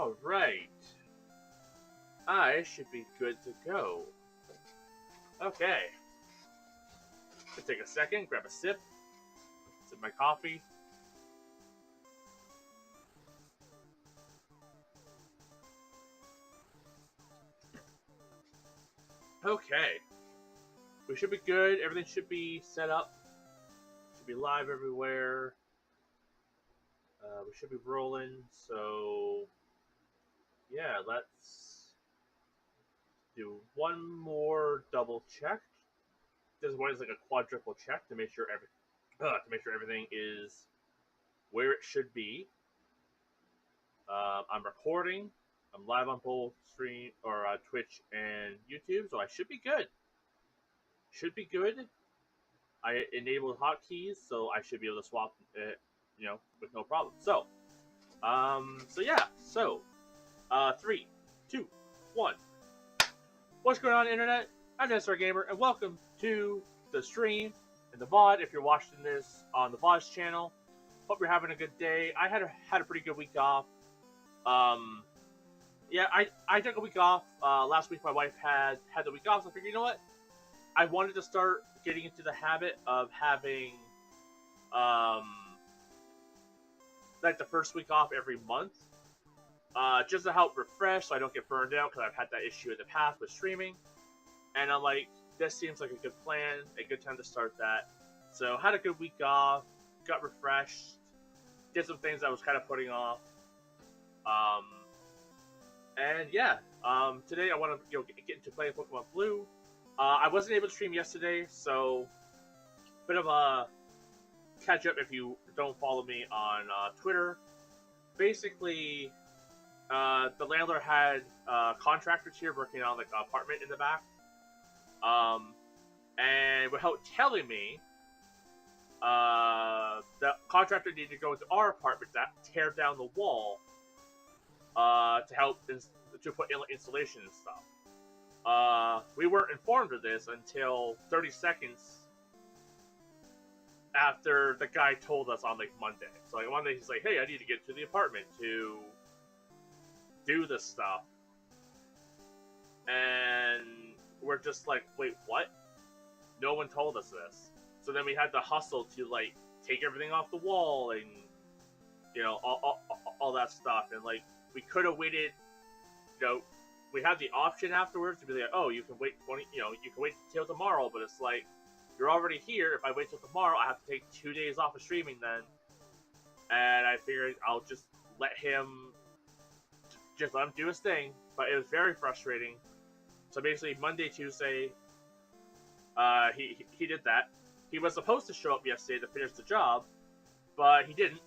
Alright. I should be good to go. Okay. Let's take a second, grab a sip my coffee. Okay. We should be good. Everything should be set up. Should be live everywhere. We should be rolling. So, yeah, let's do one more double check. This one is like a quadruple check to make sure everything is where it should be. I'm recording. I'm live on both stream or Twitch and YouTube, so I should be good. Should be good. I enabled hotkeys, so I should be able to swap it, with no problem. So, yeah. So, 3, 2, 1. What's going on, internet? I'm NSR Gamer, and welcome to the stream and the VOD. If you're watching this on the VOD's channel, hope you're having a good day. I had a pretty good week off. Yeah, I took a week off. Last week my wife had the week off, so I figured, you know what? I wanted to start getting into the habit of having, like the first week off every month. Just to help refresh so I don't get burned out, because I've had that issue in the past with streaming. And I'm like, this seems like a good plan, a good time to start that. So had a good week off, got refreshed, did some things I was kind of putting off. And yeah, today I want to get into playing Pokemon Blue. I wasn't able to stream yesterday, so bit of a catch up if you don't follow me on Twitter. Basically, the landlord had contractors here working on like an apartment in the back, and without telling me, the contractor needed to go into our apartment to tear down the wall to help to put in installation and stuff. We weren't informed of this until 30 seconds after the guy told us on like Monday. So like Monday he's like, hey, I need to get to the apartment to do this stuff. And we're just like, wait, what? No one told us this. So then we had to hustle to like take everything off the wall and all that stuff. And like we could have waited, we had the option afterwards to be like, oh, you can wait you can wait till tomorrow, but it's like, you're already here. If I wait till tomorrow, I have to take 2 days off of streaming then. And I figured I'll just let him do his thing. But it was very frustrating. So basically, Monday, Tuesday, he did that. He was supposed to show up yesterday to finish the job, but he didn't.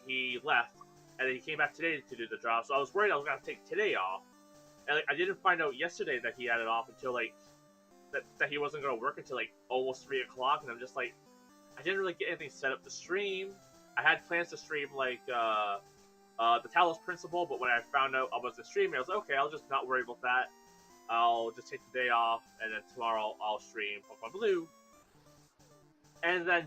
He left, and then he came back today to do the job. So I was worried I was gonna have to take today off, and like, I didn't find out yesterday that he had it off until like that he wasn't gonna work until like almost 3 o'clock, and I'm just like, I didn't really get anything set up to stream. I had plans to stream like the Talos Principle, but when I found out I wasn't streaming, I was like, okay, I'll just not worry about that. I'll just take the day off, and then tomorrow I'll stream Pokemon Blue. And then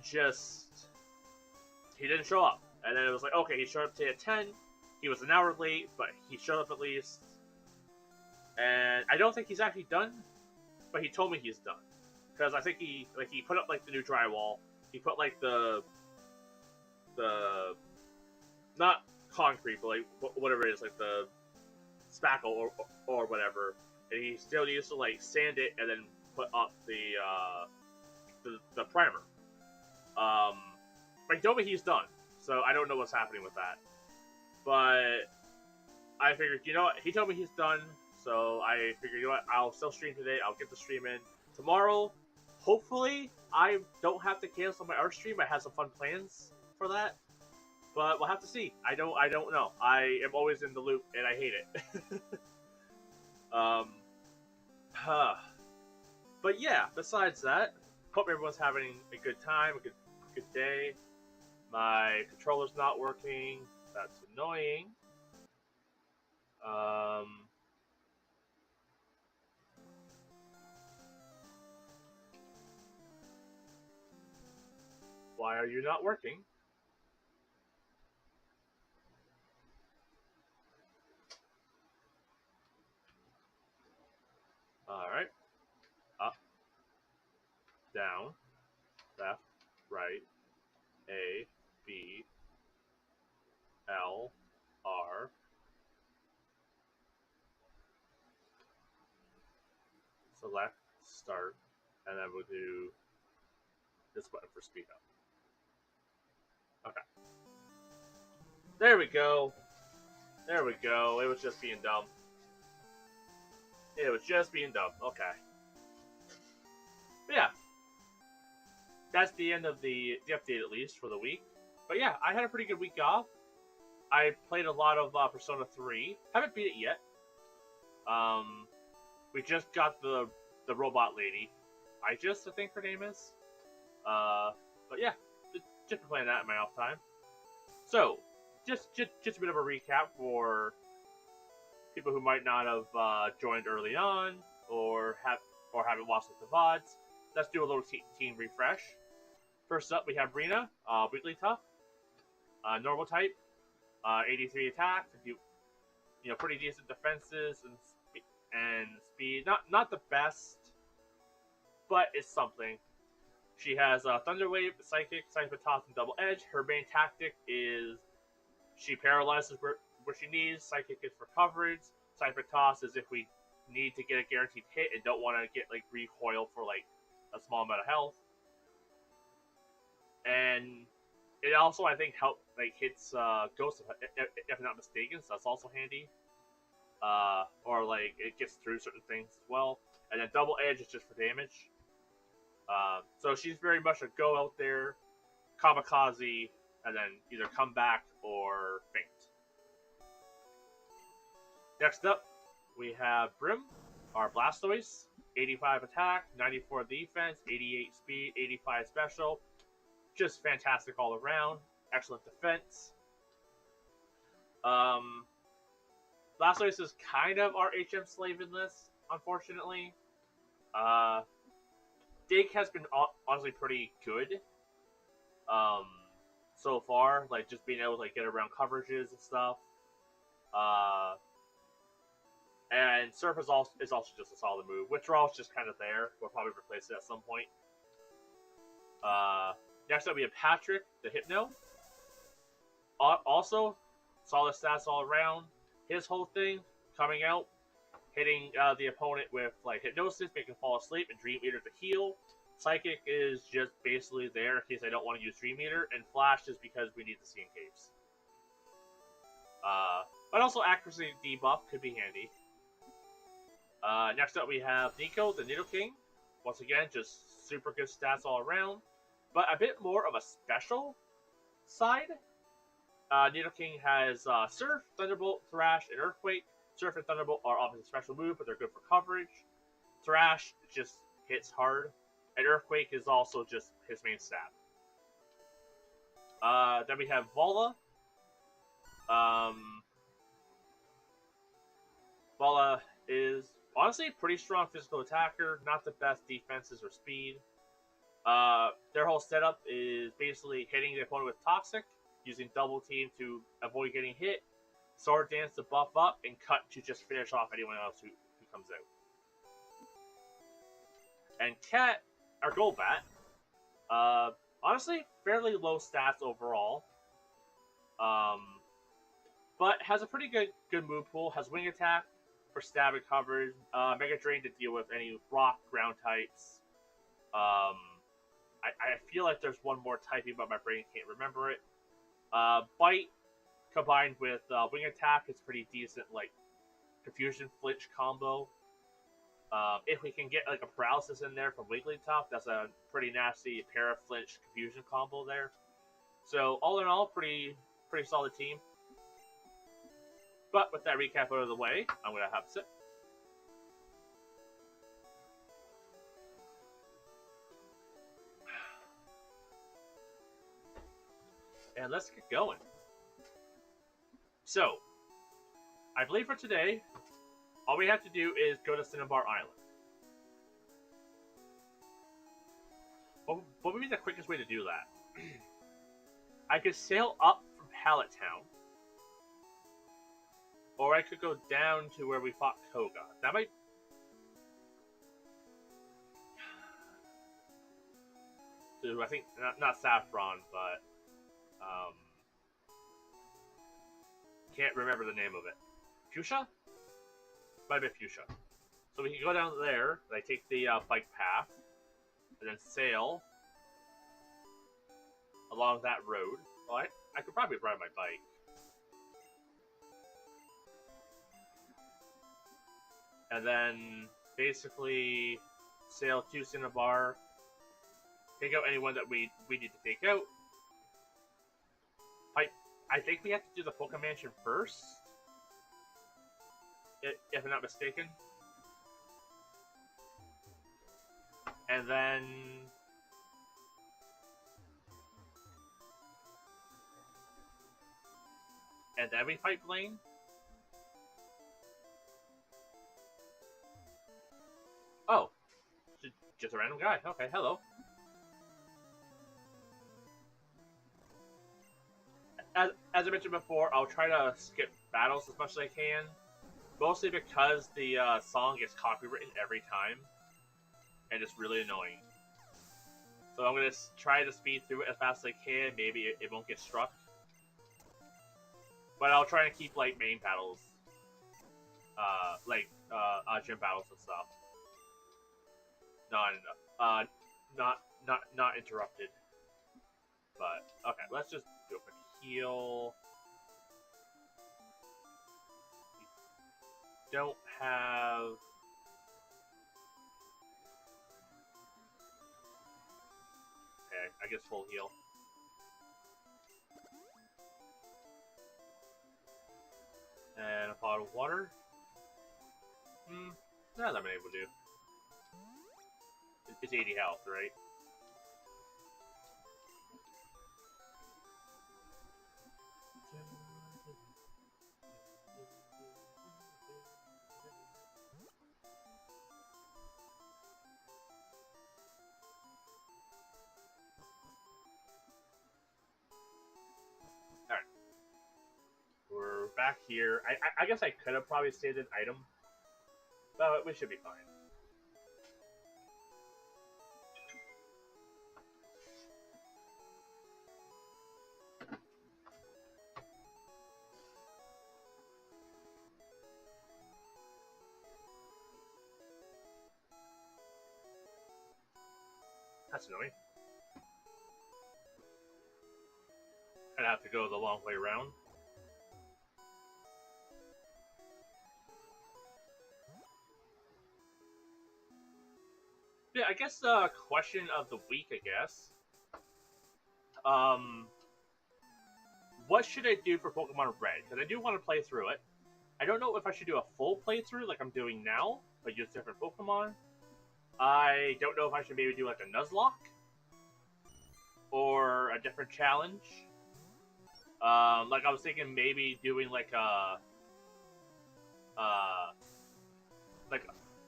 he didn't show up. And then it was like, okay, he showed up today at 10. He was an hour late, but he showed up at least. And I don't think he's actually done, but he told me he's done. Because I think he put up like the new drywall. He put like the not concrete, but like whatever it is, like the spackle or whatever. And he still needs to like sand it and then put up the primer. But he told me he's done, so I don't know what's happening with that. But I figured, you know what, he told me he's done, so I figured, you know what, I'll still stream today. I'll get the stream in tomorrow. Hopefully, I don't have to cancel my art stream. I have some fun plans for that, but we'll have to see. I don't know. I am always in the loop, and I hate it. But yeah, besides that, hope everyone's having a good time, a good day. My controller's not working. That's annoying. Why are you not working? down, left, right, A, B, L, R. Select, start, and then we'll do this button for speed up. Okay. There we go. There we go. It was just being dumb. It was just being dumb. Okay. But yeah. That's the end of the update, at least, for the week. But yeah, I had a pretty good week off. I played a lot of Persona 3. Haven't beat it yet. We just got the robot lady. I think her name is. But yeah, just been playing that in my off time. So, just a bit of a recap for people who might not have joined early on or haven't watched the VODs. Let's do a little team refresh. First up, we have Rena, weakly tough, normal type, 83 attack, pretty decent defenses and speed. Not the best, but it's something. She has Thunder Wave, Psychic, Seismic Toss, and Double Edge. Her main tactic is she paralyzes where she needs. Psychic is for coverage. Seismic Toss is if we need to get a guaranteed hit and don't want to get recoil for a small amount of health. And it also, I think, hits Ghost, if I'm not mistaken, so that's also handy. Or it gets through certain things as well. And then Double Edge is just for damage. So she's very much a go out there, kamikaze, and then either come back or faint. Next up, we have Brim, our Blastoise, 85 attack, 94 defense, 88 speed, 85 special. Just fantastic all around. Excellent defense. Blastoise is kind of our HM slave in this, unfortunately. Dig has been honestly pretty good so far, just being able to get around coverages and stuff. And Surf is also just a solid move. Withdrawal is just kind of there. We'll probably replace it at some point. Next up, we have Patrick, the Hypno. Also, solid stats all around. His whole thing, coming out, hitting the opponent with Hypnosis, making them fall asleep, and Dream Eater to heal. Psychic is just basically there in case I don't want to use Dream Eater, and Flash is because we need to see in caves. But also accuracy debuff could be handy. Next up, we have Nico, the Nidoking. Once again, just super good stats all around, but a bit more of a special side. Nidoking has Surf, Thunderbolt, Thrash, and Earthquake. Surf and Thunderbolt are obviously special move, but they're good for coverage. Thrash just hits hard, and Earthquake is also just his main stat. Then we have Vola. Vola is honestly a pretty strong physical attacker, not the best defenses or speed. Their whole setup is basically hitting the opponent with Toxic, using Double Team to avoid getting hit, Sword Dance to buff up, and Cut to just finish off anyone else who comes out. And Cat, our Golbat, honestly, fairly low stats overall, but has a pretty good move pool, has Wing Attack for stab and coverage, Mega Drain to deal with any rock, ground types. I feel like there's one more typing, but my brain can't remember it. Bite combined with Wing Attack is pretty decent, Confusion Flinch combo. If we can get a Paralysis in there from Wigglytuff, that's a pretty nasty Para-Flinch Confusion combo there. So all in all, pretty solid team. But with that recap out of the way, I'm going to have a sip. And let's get going. So, I believe for today, all we have to do is go to Cinnabar Island. What would be the quickest way to do that? I could sail up from Pallet Town, or I could go down to where we fought Koga. That might... to, I think, not Saffron, but can't remember the name of it. Fuchsia? Might be Fuchsia. So we can go down there, and I take the bike path, and then sail along that road. Well, I could probably ride my bike. And then basically sail to Cinnabar, take out anyone that we need to take out. I think we have to do the Pokemon Mansion first, if I'm not mistaken. And then we fight Blaine. Oh, just a random guy. Okay, hello. As I mentioned before, I'll try to skip battles as much as I can, mostly because the song gets copywritten every time, and it's really annoying. So I'm gonna try to speed through it as fast as I can. Maybe it won't get struck, but I'll try to keep like main battles, gym battles and stuff, not interrupted. But okay, let's just do a quick heal. We don't have. Okay, I guess full heal. And a pot of water. Not that many will do. It's 80 health, right? Alright. We're back here. I guess I could have probably saved an item, but we should be fine. That's annoying. I'd have to go the long way around. Yeah, I guess the question of the week, I guess. What should I do for Pokemon Red? Because I do want to play through it. I don't know if I should do a full playthrough like I'm doing now, but use different Pokemon. I don't know if I should maybe do like a Nuzlocke or a different challenge. Like I was thinking maybe doing like a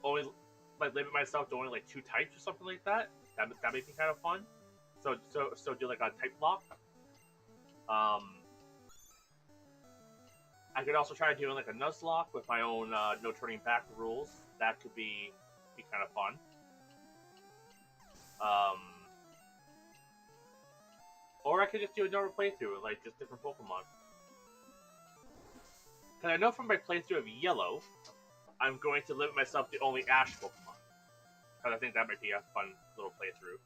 only like limit myself to only like 2 types or something like that. That makes me kind of fun. So do like a type lock. I could also try doing like a Nuzlocke with my own no turning back rules. That could be kind of fun. Or I could just do a normal playthrough, like just different Pokemon. Because I know from my playthrough of Yellow, I'm going to limit myself to only Ash Pokemon. Because I think that might be a fun little playthrough.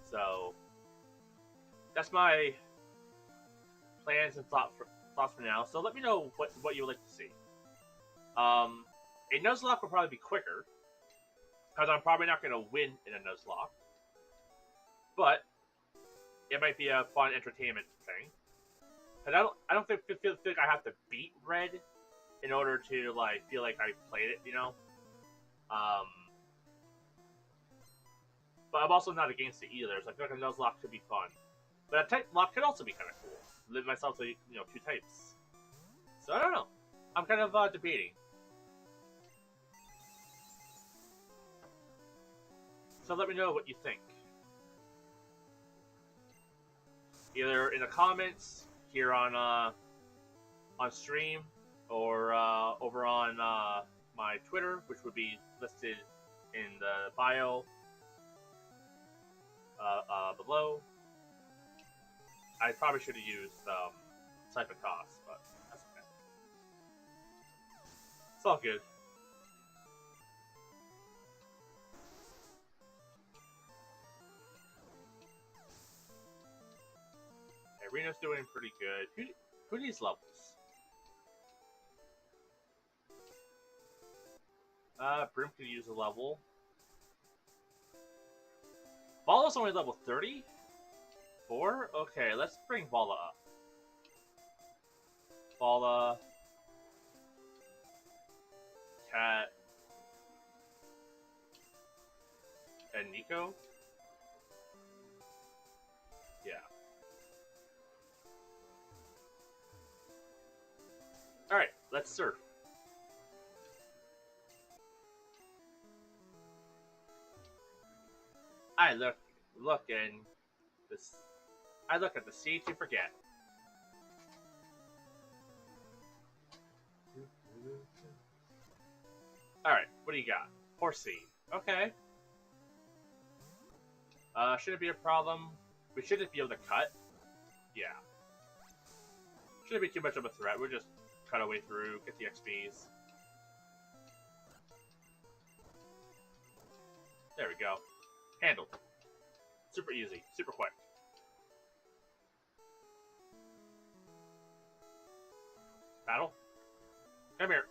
So, that's my plans and thoughts for now. So let me know what you would like to see. A Nuzlocke will probably be quicker, because I'm probably not going to win in a Nuzlocke. But it might be a fun entertainment thing. Cause I don't think I have to beat Red in order to like feel like I played it, you know. But I'm also not against it either. It's like a Nuzlocke could be fun, but a type lock could also be kind of cool. Limit myself to 2 types. So I don't know. I'm kind of debating. So let me know what you think. Either in the comments here on stream, or over on my Twitter, which would be listed in the bio. below. I probably should have used Siphon Cost, but that's okay. It's all good. Reno's doing pretty good. Who needs levels? Brim could use a level. Vala's only level 34? Okay, let's bring Vala up. Vala. Cat. And Nico? Yeah. Alright, let's surf. I look in this. I look at the sea to forget. Alright, what do you got? Horsey. Okay. Shouldn't be a problem. We shouldn't be able to cut. Yeah. Shouldn't be too much of a threat. We'll just cut our way through, get the XPs. There we go. Handled. Super easy. Super quick. Battle? Come here.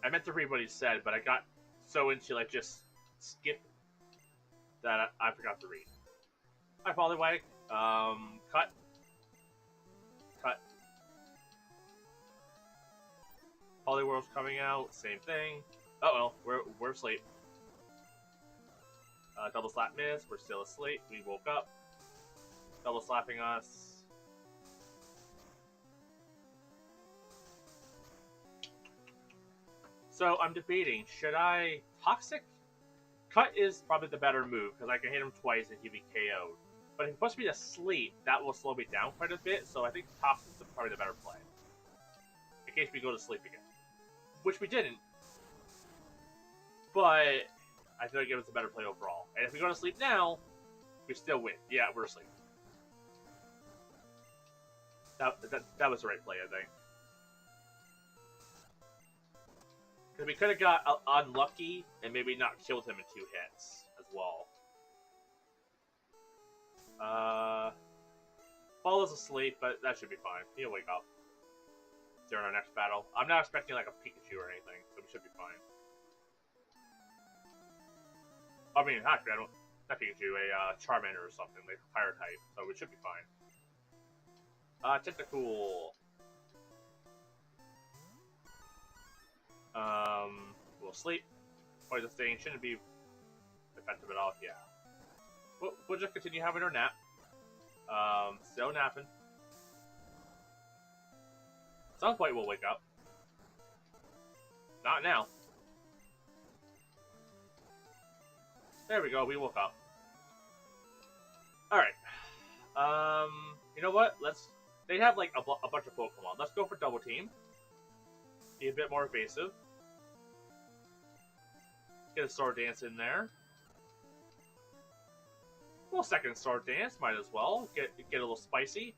I meant to read what he said, but I got so into like just skip that I forgot to read. Hi, Pollywag. Cut. Cut. Polyworld's coming out. Same thing. Uh-oh, we're asleep. Double slap miss. We're still asleep. We woke up. Double slapping us. So I'm debating, should I Toxic? Cut is probably the better move, because I can hit him twice and he'll be KO'd. But if he puts me to sleep, that will slow me down quite a bit, so I think Toxic is probably the better play. In case we go to sleep again. Which we didn't. But I feel like it was a better play overall. And if we go to sleep now, we still win. Yeah, we're asleep. That was the right play, I think. Because we could have got unlucky and maybe not killed him in 2 hits as well. Paul is asleep, but that should be fine. He'll wake up during our next battle. I'm not expecting like a Pikachu or anything, so we should be fine. I mean, actually, not Pikachu, a Charmander or something, like Fire type, so we should be fine. Tentacool. We'll sleep. Poison Sting shouldn't be effective at all, yeah. We'll just continue having our nap. Still napping. At some point we'll wake up. Not now. There we go, we woke up. Alright. You know what? They have like a bunch of Pokemon. Let's go for Double Team. Be a bit more evasive. Get a Sword Dance in there. Well, second Sword Dance, might as well. Get a little spicy.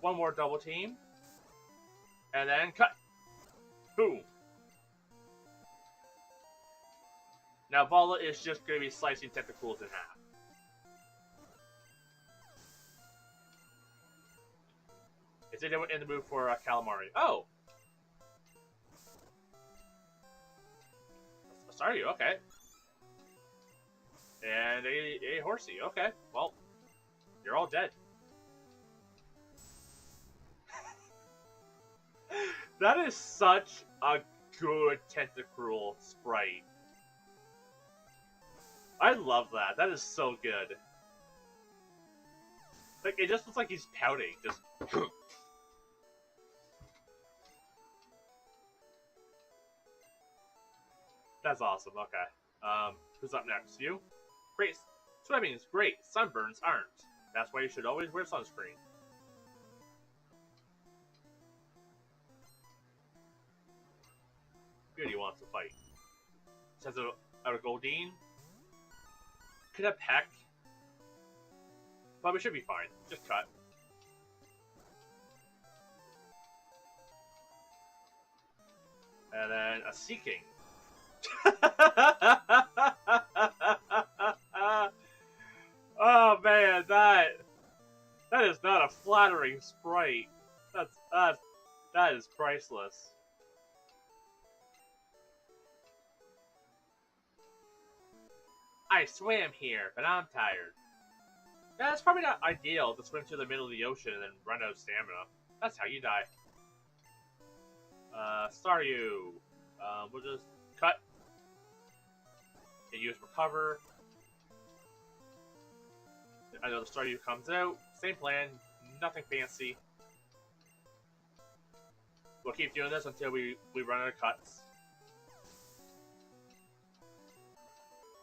One more Double Team. And then cut. Boom. Now Vala is just going to be slicing Tentacools in half. Is anyone in the mood for Calamari? Oh! Sorry, okay. And a Horsey, okay. Well, you're all dead. That is such a good Tentacruel sprite. I love that. That is so good. Like, it just looks like he's pouting. Just... That's awesome, okay. Who's up next? You? Great. Swimming is great. Sunburns aren't. That's why you should always wear sunscreen. Beauty wants to fight. Says out of Goldine. Could have Peck. But we should be fine. Just cut. And then a Seeking. Oh man, that is not a flattering sprite. That is priceless. I swam here, but I'm tired. Yeah, it's probably not ideal to swim to the middle of the ocean and then run out of stamina. That's how you die. Staryu. We'll just cut. And use recover. I know the Staryu comes out. Same plan. Nothing fancy. We'll keep doing this until we run out of cuts.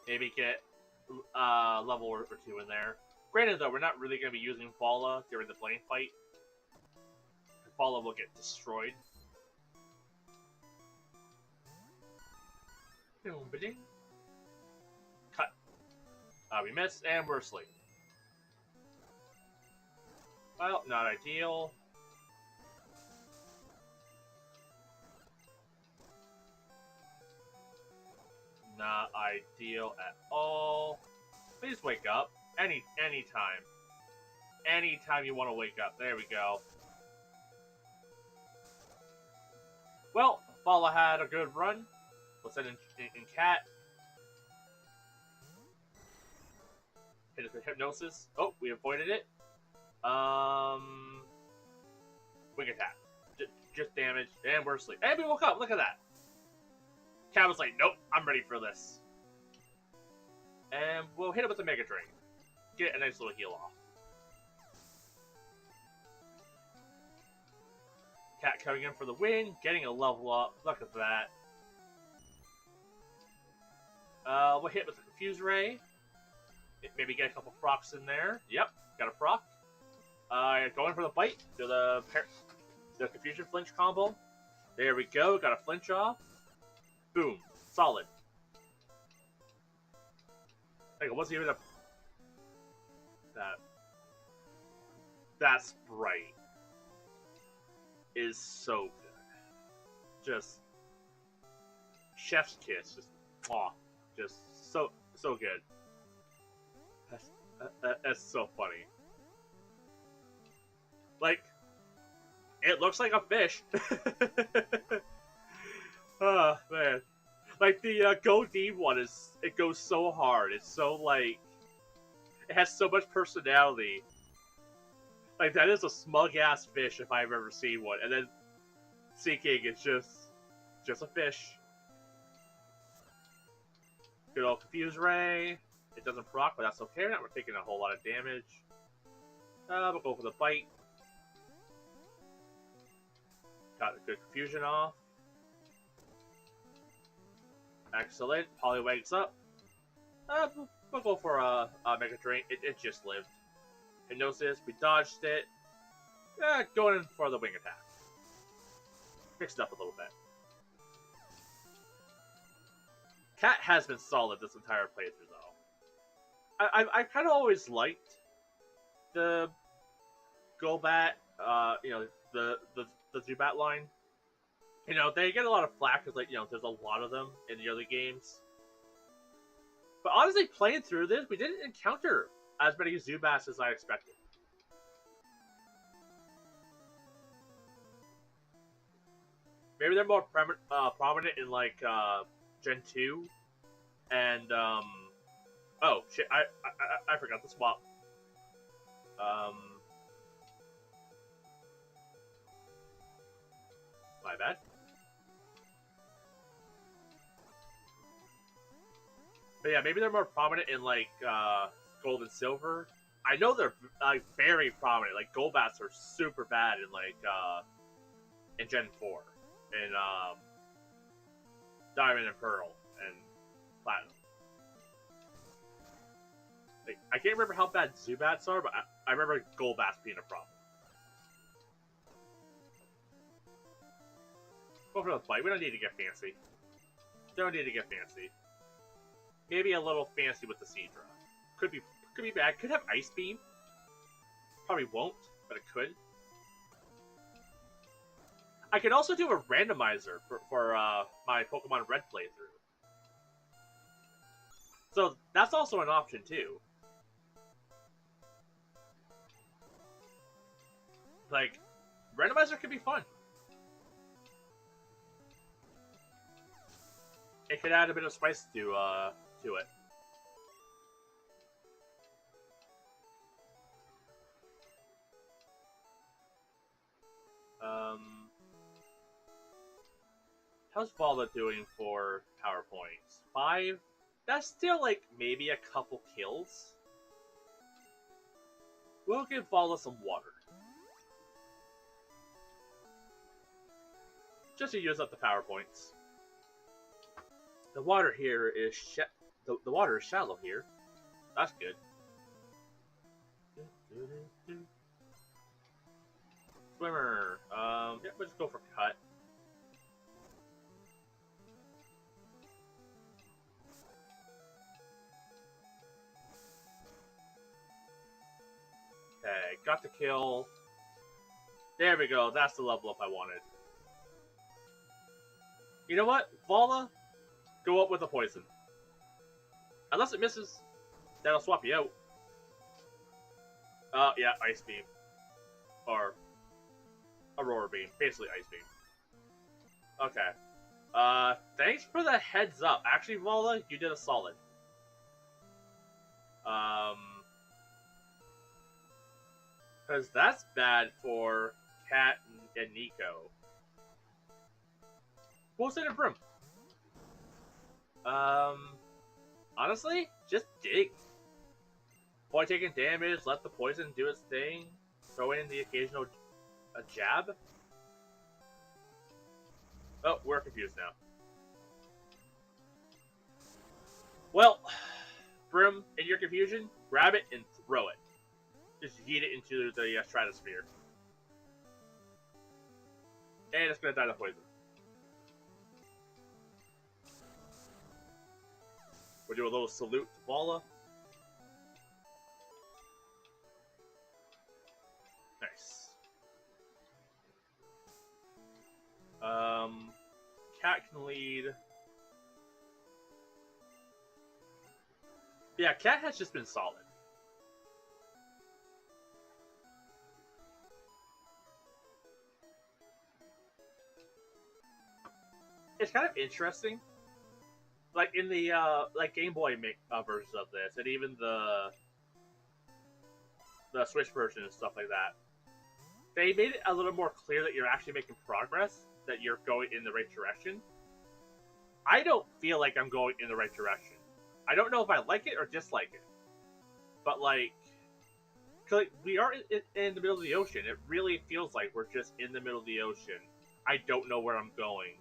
Maybe get level or two in there. Granted, though, we're not really going to be using Fala during the Blaine fight. Fala will get destroyed. Cut. We missed, and we're asleep. Well, not ideal. Not ideal at all. Please wake up. Anytime. Anytime you want to wake up. There we go. Well, Fala had a good run. Let's send in Cat. Hit us with Hypnosis. Oh, we avoided it. Wing attack. Just damage. And we're asleep. And we woke up. Look at that. Cat was like, nope, I'm ready for this. And we'll hit it with the Mega Drain. Get a nice little heal off. Cat coming in for the win, getting a level up. Look at that. We'll hit with the Confuse Ray. Maybe get a couple procs in there. Yep, got a proc. Going for the bite. Do the Confusion Flinch combo. There we go, got a flinch off. Boom. Solid. Like, it wasn't even a... That sprite is so good. Just... Chef's kiss. Just... Aw. Just so good. That's so funny. Like... It looks like a fish. Oh, man. Like, the Go Deep one it goes so hard. It's so, like... It has so much personality. Like, that is a smug-ass fish if I've ever seen one. And then Seeking is just a fish. Good old Confuse Ray. It doesn't proc, but that's okay. We're not taking a whole lot of damage. We'll go for the bite. Got a good confusion off. Excellent. Poliwags up. We'll go for a Mega Drain. It just lived. Hypnosis. We dodged it. Going in for the wing attack. Fixed up a little bit. Cat has been solid this entire playthrough, though. I kind of always liked the Golbat, you know, the Zubat line. You know, they get a lot of flack because, like, you know, there's a lot of them in the other games. But honestly, playing through this, we didn't encounter as many Zubats as I expected. Maybe they're more prominent in, like, Gen 2. And, oh, shit, I forgot the swap. My bad. But yeah, maybe they're more prominent in, like, Gold and Silver. I know they're, like, very prominent. Like, Golbats are super bad in, like, in Gen 4. In, Diamond and Pearl and Platinum. Like, I can't remember how bad Zubats are, but I remember Golbats being a problem. Go for the bite. We don't need to get fancy. Don't need to get fancy. Maybe a little fancy with the Seadra. Could be bad. Could have Ice Beam. Probably won't, but it could. I could also do a randomizer for my Pokemon Red playthrough. So that's also an option too. Like, randomizer could be fun. It could add a bit of spice to it. How's Vala doing for power points? 5? That's still like maybe a couple kills. We'll give Vala some water. Just to use up the power points. The water here is the water is shallow here. That's good. Swimmer. Yeah, we'll just go for cut. Okay, got the kill. There we go. That's the level up I wanted. You know what? Vala, go up with a poison. Unless it misses, that'll swap you out. Yeah, Ice Beam. Or Aurora Beam. Basically Ice Beam. Okay. Thanks for the heads up. Actually, Vala, you did a solid. Because that's bad for Cat and Nico. Poison and Brim. Honestly, just dig. Avoid taking damage, let the poison do its thing, throw in the occasional jab. Oh, we're confused now. Well, Brim, in your confusion, grab it and throw it. Just yeet it into the stratosphere. And it's gonna die to poison. We'll do a little salute to Vala. Nice. Cat can lead. Yeah, Cat has just been solid. It's kind of interesting. Like in the like Game Boy versions of this, and even the Switch version and stuff like that, they made it a little more clear that you're actually making progress, that you're going in the right direction. I don't feel like I'm going in the right direction. I don't know if I like it or dislike it, but like we are in the middle of the ocean. It really feels like we're just in the middle of the ocean. I don't know where I'm going.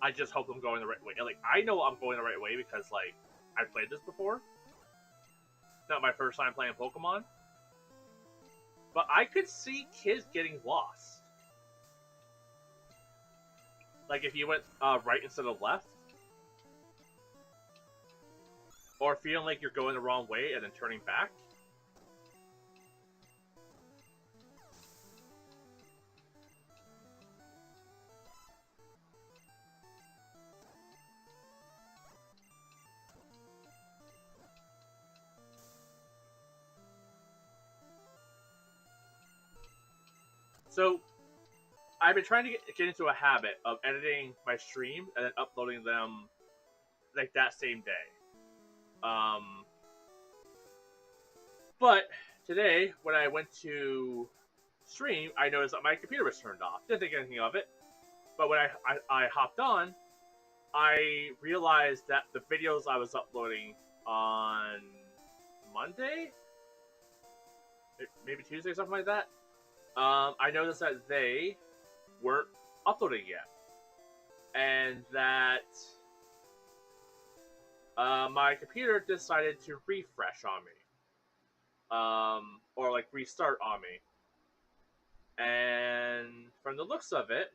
I just hope I'm going the right way. Like, I know I'm going the right way because, like, I've played this before. Not my first time playing Pokemon. But I could see kids getting lost. Like, if you went right instead of left. Or feeling like you're going the wrong way and then turning back. So, I've been trying to get into a habit of editing my stream and then uploading them like that same day. But today, when I went to stream, I noticed that my computer was turned off. Didn't think anything of it. But when I hopped on, I realized that the videos I was uploading on Monday, maybe Tuesday, something like that, I noticed that they weren't uploading yet. And that my computer decided to refresh on me. Or like restart on me. And from the looks of it,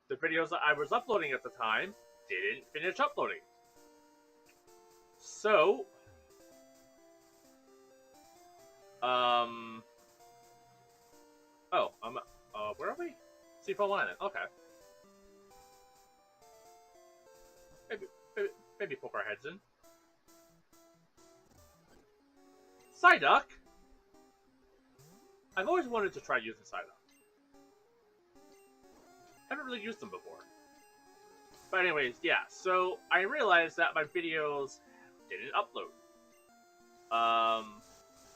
the videos that I was uploading at the time didn't finish uploading. So, oh, where are we? Seafoam Island. Okay. Maybe poke our heads in. Psyduck? I've always wanted to try using Psyduck. Haven't really used them before. But anyways, yeah, so I realized that my videos didn't upload.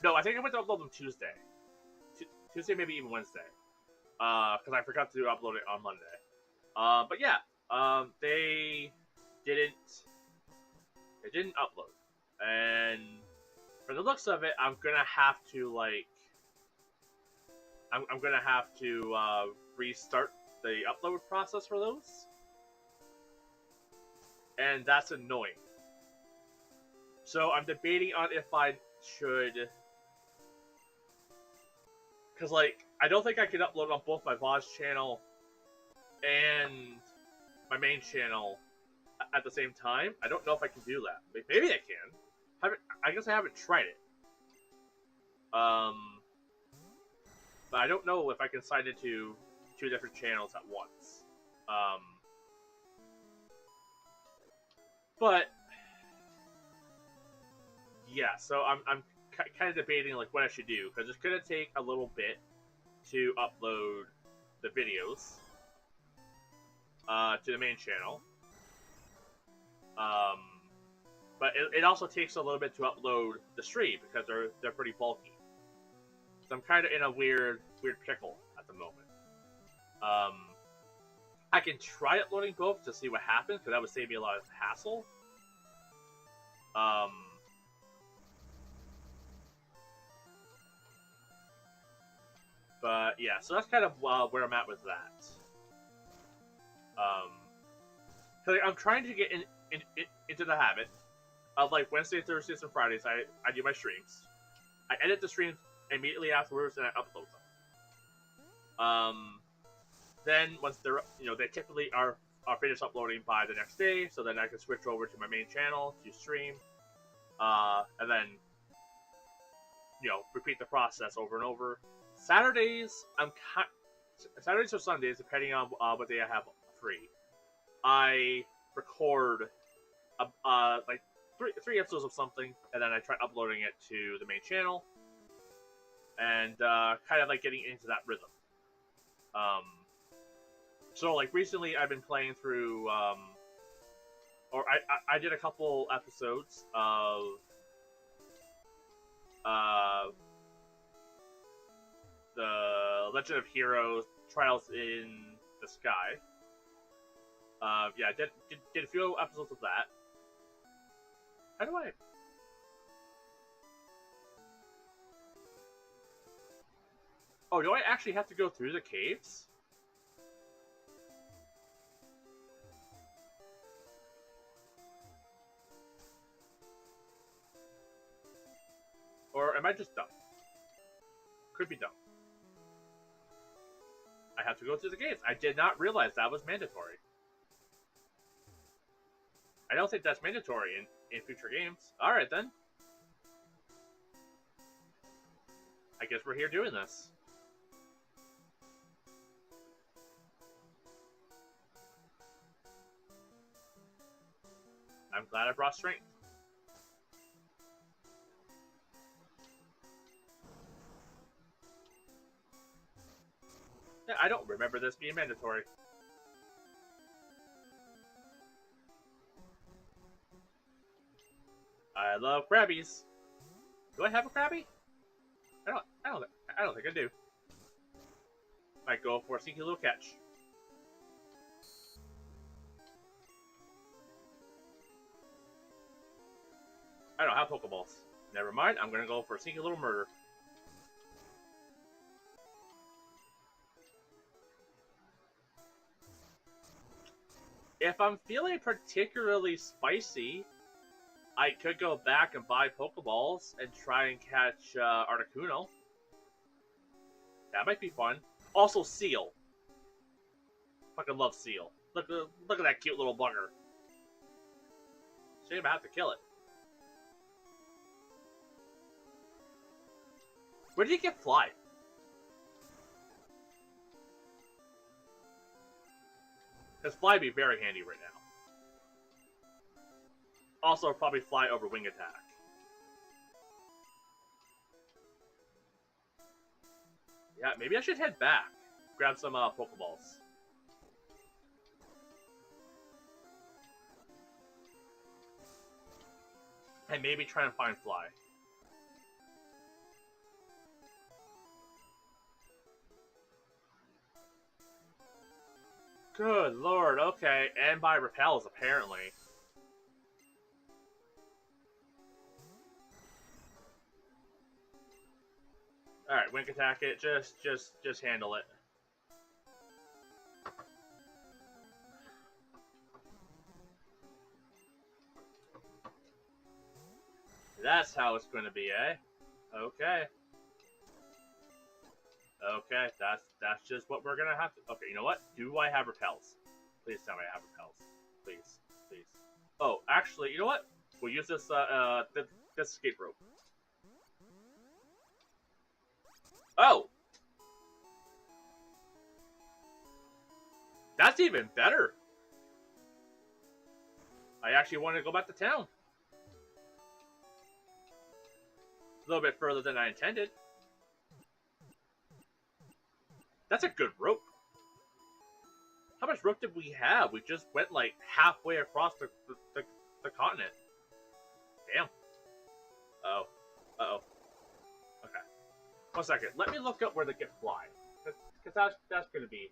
No, I think I went to upload them Tuesday. Tuesday, maybe even Wednesday. Because I forgot to upload it on Monday. But yeah, they didn't upload. And for the looks of it, I'm gonna have to, like, I'm gonna have to, restart the upload process for those. And that's annoying. So I'm debating on if I should... Because, like, I don't think I can upload on both my VOD channel and my main channel at the same time. I don't know if I can do that. Maybe I can. I guess I haven't tried it. But I don't know if I can sign into 2 different channels at once. But yeah, so I'm kind of debating like what I should do, because it's gonna take a little bit to upload the videos to the main channel. But it also takes a little bit to upload the stream because they're pretty bulky. So I'm kind of in a weird pickle at the moment. I can try uploading both to see what happens, because that would save me a lot of hassle. But yeah, so that's kind of where I'm at with that. Cause I'm trying to get into the habit of, like, Wednesdays, Thursdays, and Fridays. I do my streams. I edit the streams immediately afterwards, and I upload them. Then once they're, they typically are finished uploading by the next day, so then I can switch over to my main channel to stream, and then repeat the process over and over. Saturdays or Sundays, depending on what day I have free, I record like three episodes of something, and then I try uploading it to the main channel, and kind of like getting into that rhythm. So like recently, I've been playing through, or I did a couple episodes of the Legend of Heroes Trials in the Sky. Yeah, I did a few episodes of that. How do I... Oh, do I actually have to go through the caves? Or am I just dumb? Could be dumb. I have to go through the caves. I did not realize that was mandatory. I don't think that's mandatory in future games. Alright then. I guess we're here doing this. I'm glad I brought strength. Yeah, I don't remember this being mandatory. I love Krabbies. Do I have a Krabby? I don't think I do. Might go for a sneaky little catch. I don't have Pokeballs. Never mind, I'm gonna go for a sneaky little murder. If I'm feeling particularly spicy, I could go back and buy Pokeballs and try and catch Articuno. That might be fun. Also, Seal. Fucking love Seal. Look at that cute little bugger. Shame I have to kill it. Where did you get Fly? Because Fly would be very handy right now. Also, probably Fly over Wing Attack. Yeah, maybe I should head back. Grab some Pokeballs. And maybe try and find Fly. Good lord, okay. And by repels, apparently. Alright, Wink Attack it. Just handle it. That's how it's going to be, eh? Okay. Okay, that's just what we're gonna have to. Okay, you know what? Do I have repels? Please tell me I have repels. Please, please. Oh, actually, you know what? We'll use this this escape rope. Oh, that's even better. I actually want to go back to town. A little bit further than I intended. That's a good rope. How much rope did we have? We just went like halfway across the continent. Damn. Uh-oh. Uh-oh. Okay. 1 second. Let me look up where to get Fly. Because that's gonna be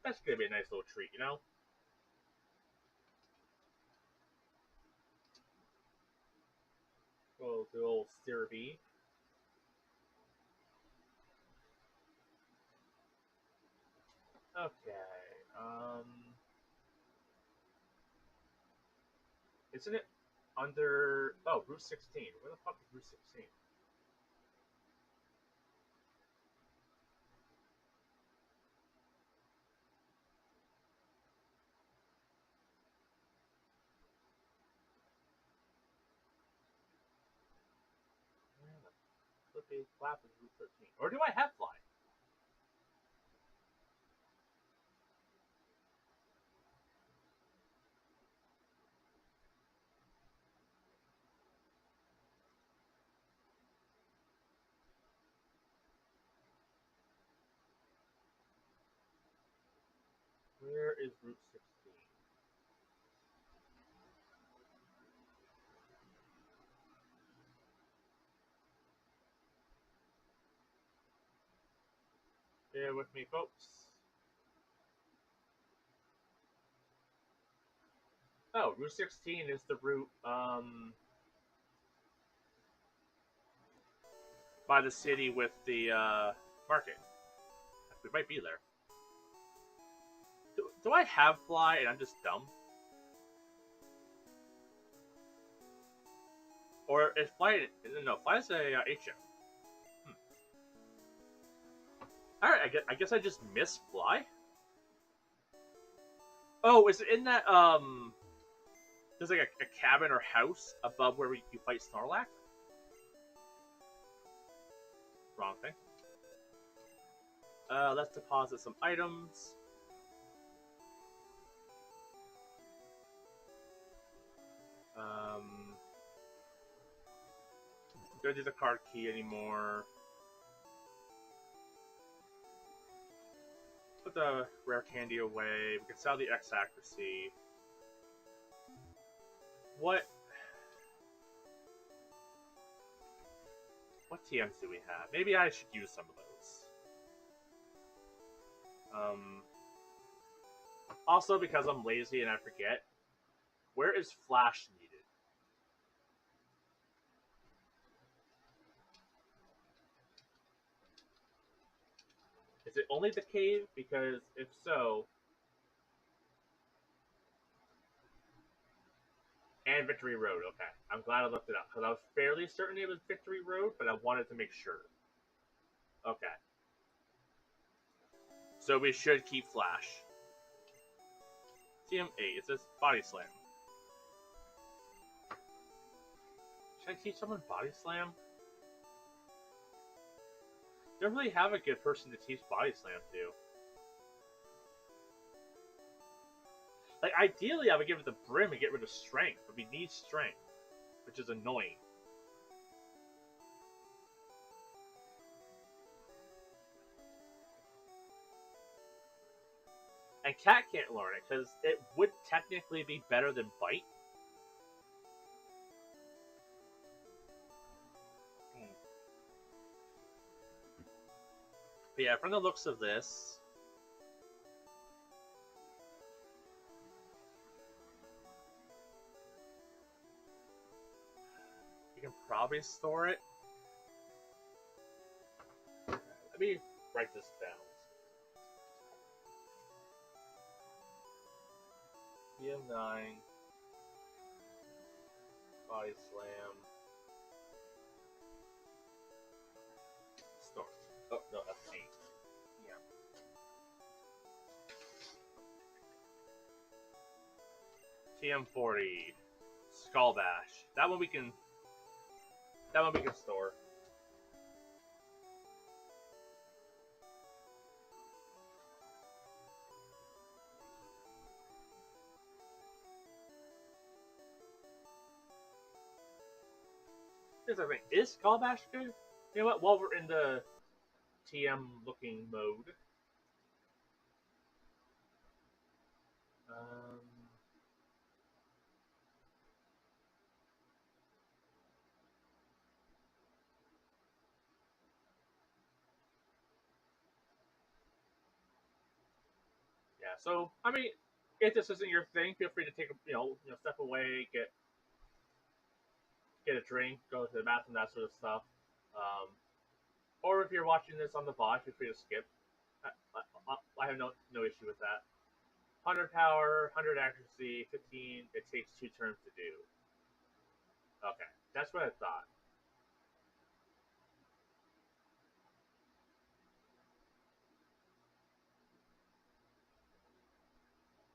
a nice little treat, you know? Oh, the old Sirby. Okay. Isn't it under... Oh, Route 16. Where the fuck is Route 16? Flippy Flap is Route 13. Or do I have Fly? Where is Route 16? Bear with me, folks. Oh, Route 16 is the route, by the city with the, market. We might be there. Do I have Fly and I'm just dumb? Or is Fly... No, Fly's a HM. Alright, I guess I just missed Fly? Oh, is it in that, there's like a cabin or house above where you fight Snorlax? Wrong thing. Let's deposit some items. Don't do the card key anymore. Put the rare candy away. We can sell the X accuracy. What TMs do we have? Maybe I should use some of those. Also, because I'm lazy and I forget, where is Flash needed? Is it only the cave? Because if so... And Victory Road, okay. I'm glad I looked it up, because I was fairly certain it was Victory Road, but I wanted to make sure. Okay. So we should keep Flash. TM8, it says Body Slam. Can I teach someone body slam? Don't really have a good person to teach body slam to. Like, ideally, I would give it the brim and get rid of strength, but we need strength, which is annoying. And Cat can't learn it, because it would technically be better than Bite. But yeah, from the looks of this, you can probably store it. Let me write this down. PM9, body slam, store. Oh no, that's 8. Yeah. TM40, Skull Bash. That one we can. That one we can store. Here's the thing: is Skull Bash good? You know what? While we're in the TM looking mode, yeah. So I mean, if this isn't your thing, feel free to take a step away, get a drink, go to the bathroom, that sort of stuff. Or if you're watching this on the VOD, feel free to skip. I have no issue with that. 100 power, 100 accuracy, 15. It takes 2 turns to do. Okay, that's what I thought.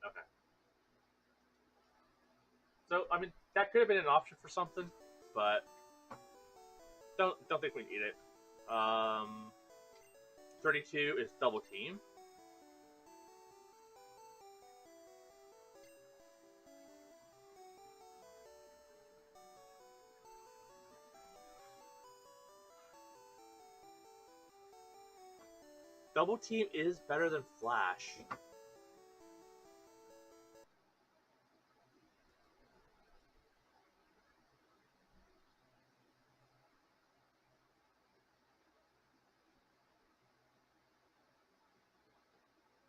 Okay. So I mean, that could have been an option for something, but don't think we need it. 32 is double team. Double team is better than flash.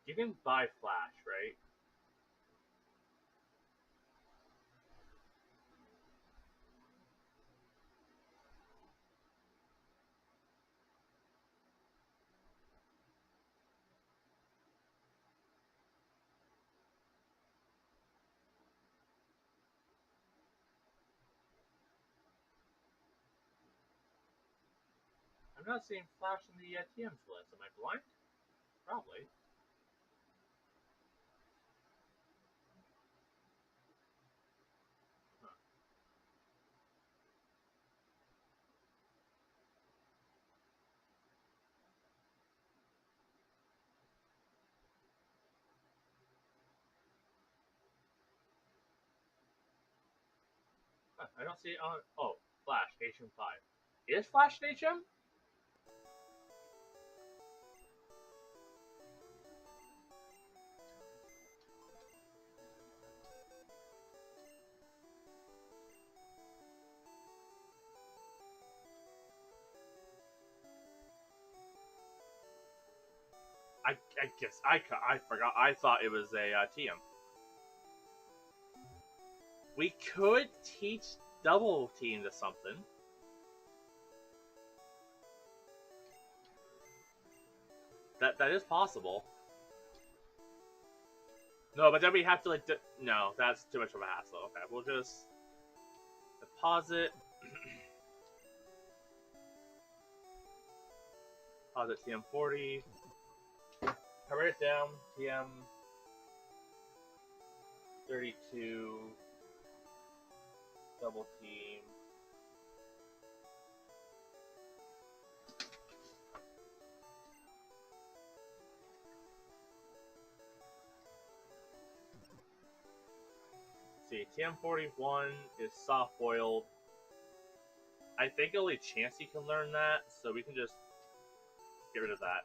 You can buy flash, right? I'm not seeing flash in the TMs list. Am I blind? Probably. Huh. Huh, I don't see it on. Oh, flash HM5. Is flash an HM? I guess I forgot. I thought it was a TM. We could teach double team to something. That is possible. No, but then we have to like. No, that's too much of a hassle. Okay, we'll just deposit. Deposit TM40. I write it down. TM 32. Double team. see. TM41 is soft-boiled. I think only Chansey can learn that, so we can just get rid of that.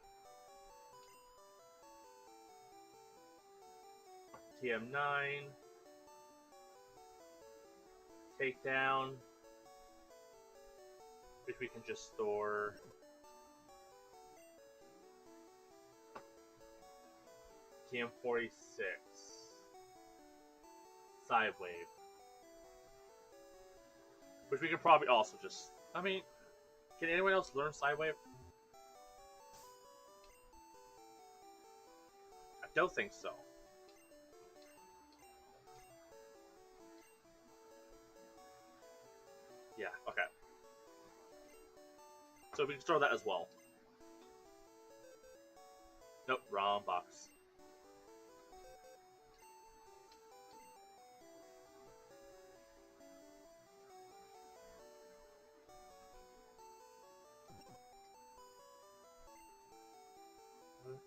TM9. Takedown. Which we can just store. TM46. Sidewave. Which we could probably also just... I mean, can anyone else learn Sidewave? I don't think so. Yeah, okay. So we can store that as well. Nope, wrong box.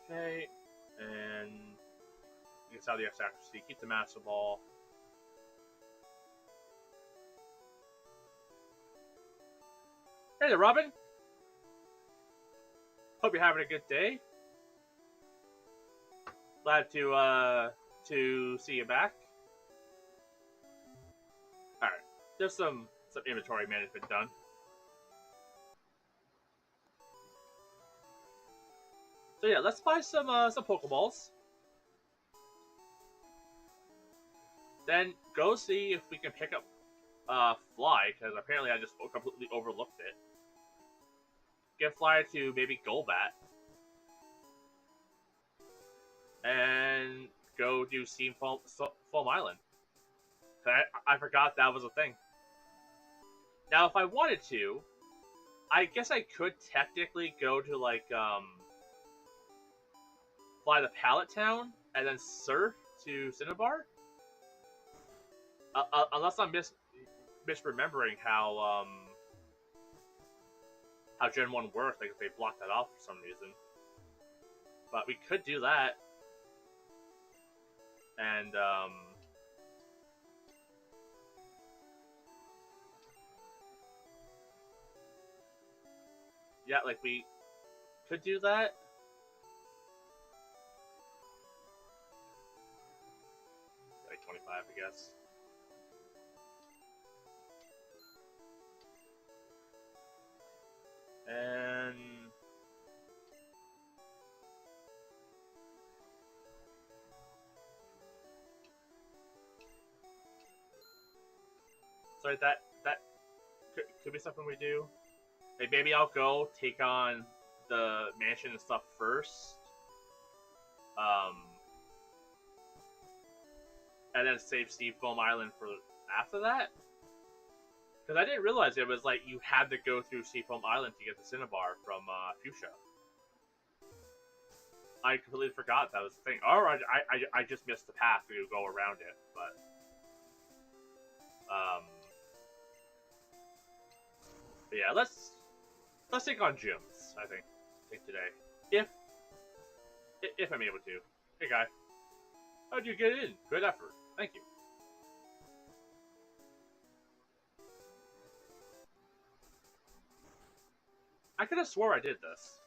Okay, and you can sell the extra accuracy, keep the Master Ball. Hey there, Robin! Hope you're having a good day. Glad to see you back. Alright, there's some inventory management done. So yeah, let's buy some Pokeballs. Then go see if we can pick up Fly, because apparently I just completely overlooked it. Get Fly to maybe Golbat. And go do Steam Foam Island. I forgot that was a thing. Now, if I wanted to, I guess I could technically go to, like, fly to Pallet Town and then surf to Cinnabar. Unless I'm misremembering how Gen 1 worked, like if they blocked that off for some reason. But we could do that. And, yeah, like we could do that. Like 25, I guess. And sorry, that could be something we do. Like maybe I'll go take on the mansion and stuff first. And then save Steve Foam Island for after that. Because I didn't realize it was like you had to go through Steve Foam Island to get the Cinnabar from Fuchsia. I completely forgot that was the thing. Or I just missed the path to go around it, but yeah, let's take on gyms. I think today, if I'm able to. Hey guy, how'd you get in? Good effort. Thank you. I could have swore I did this.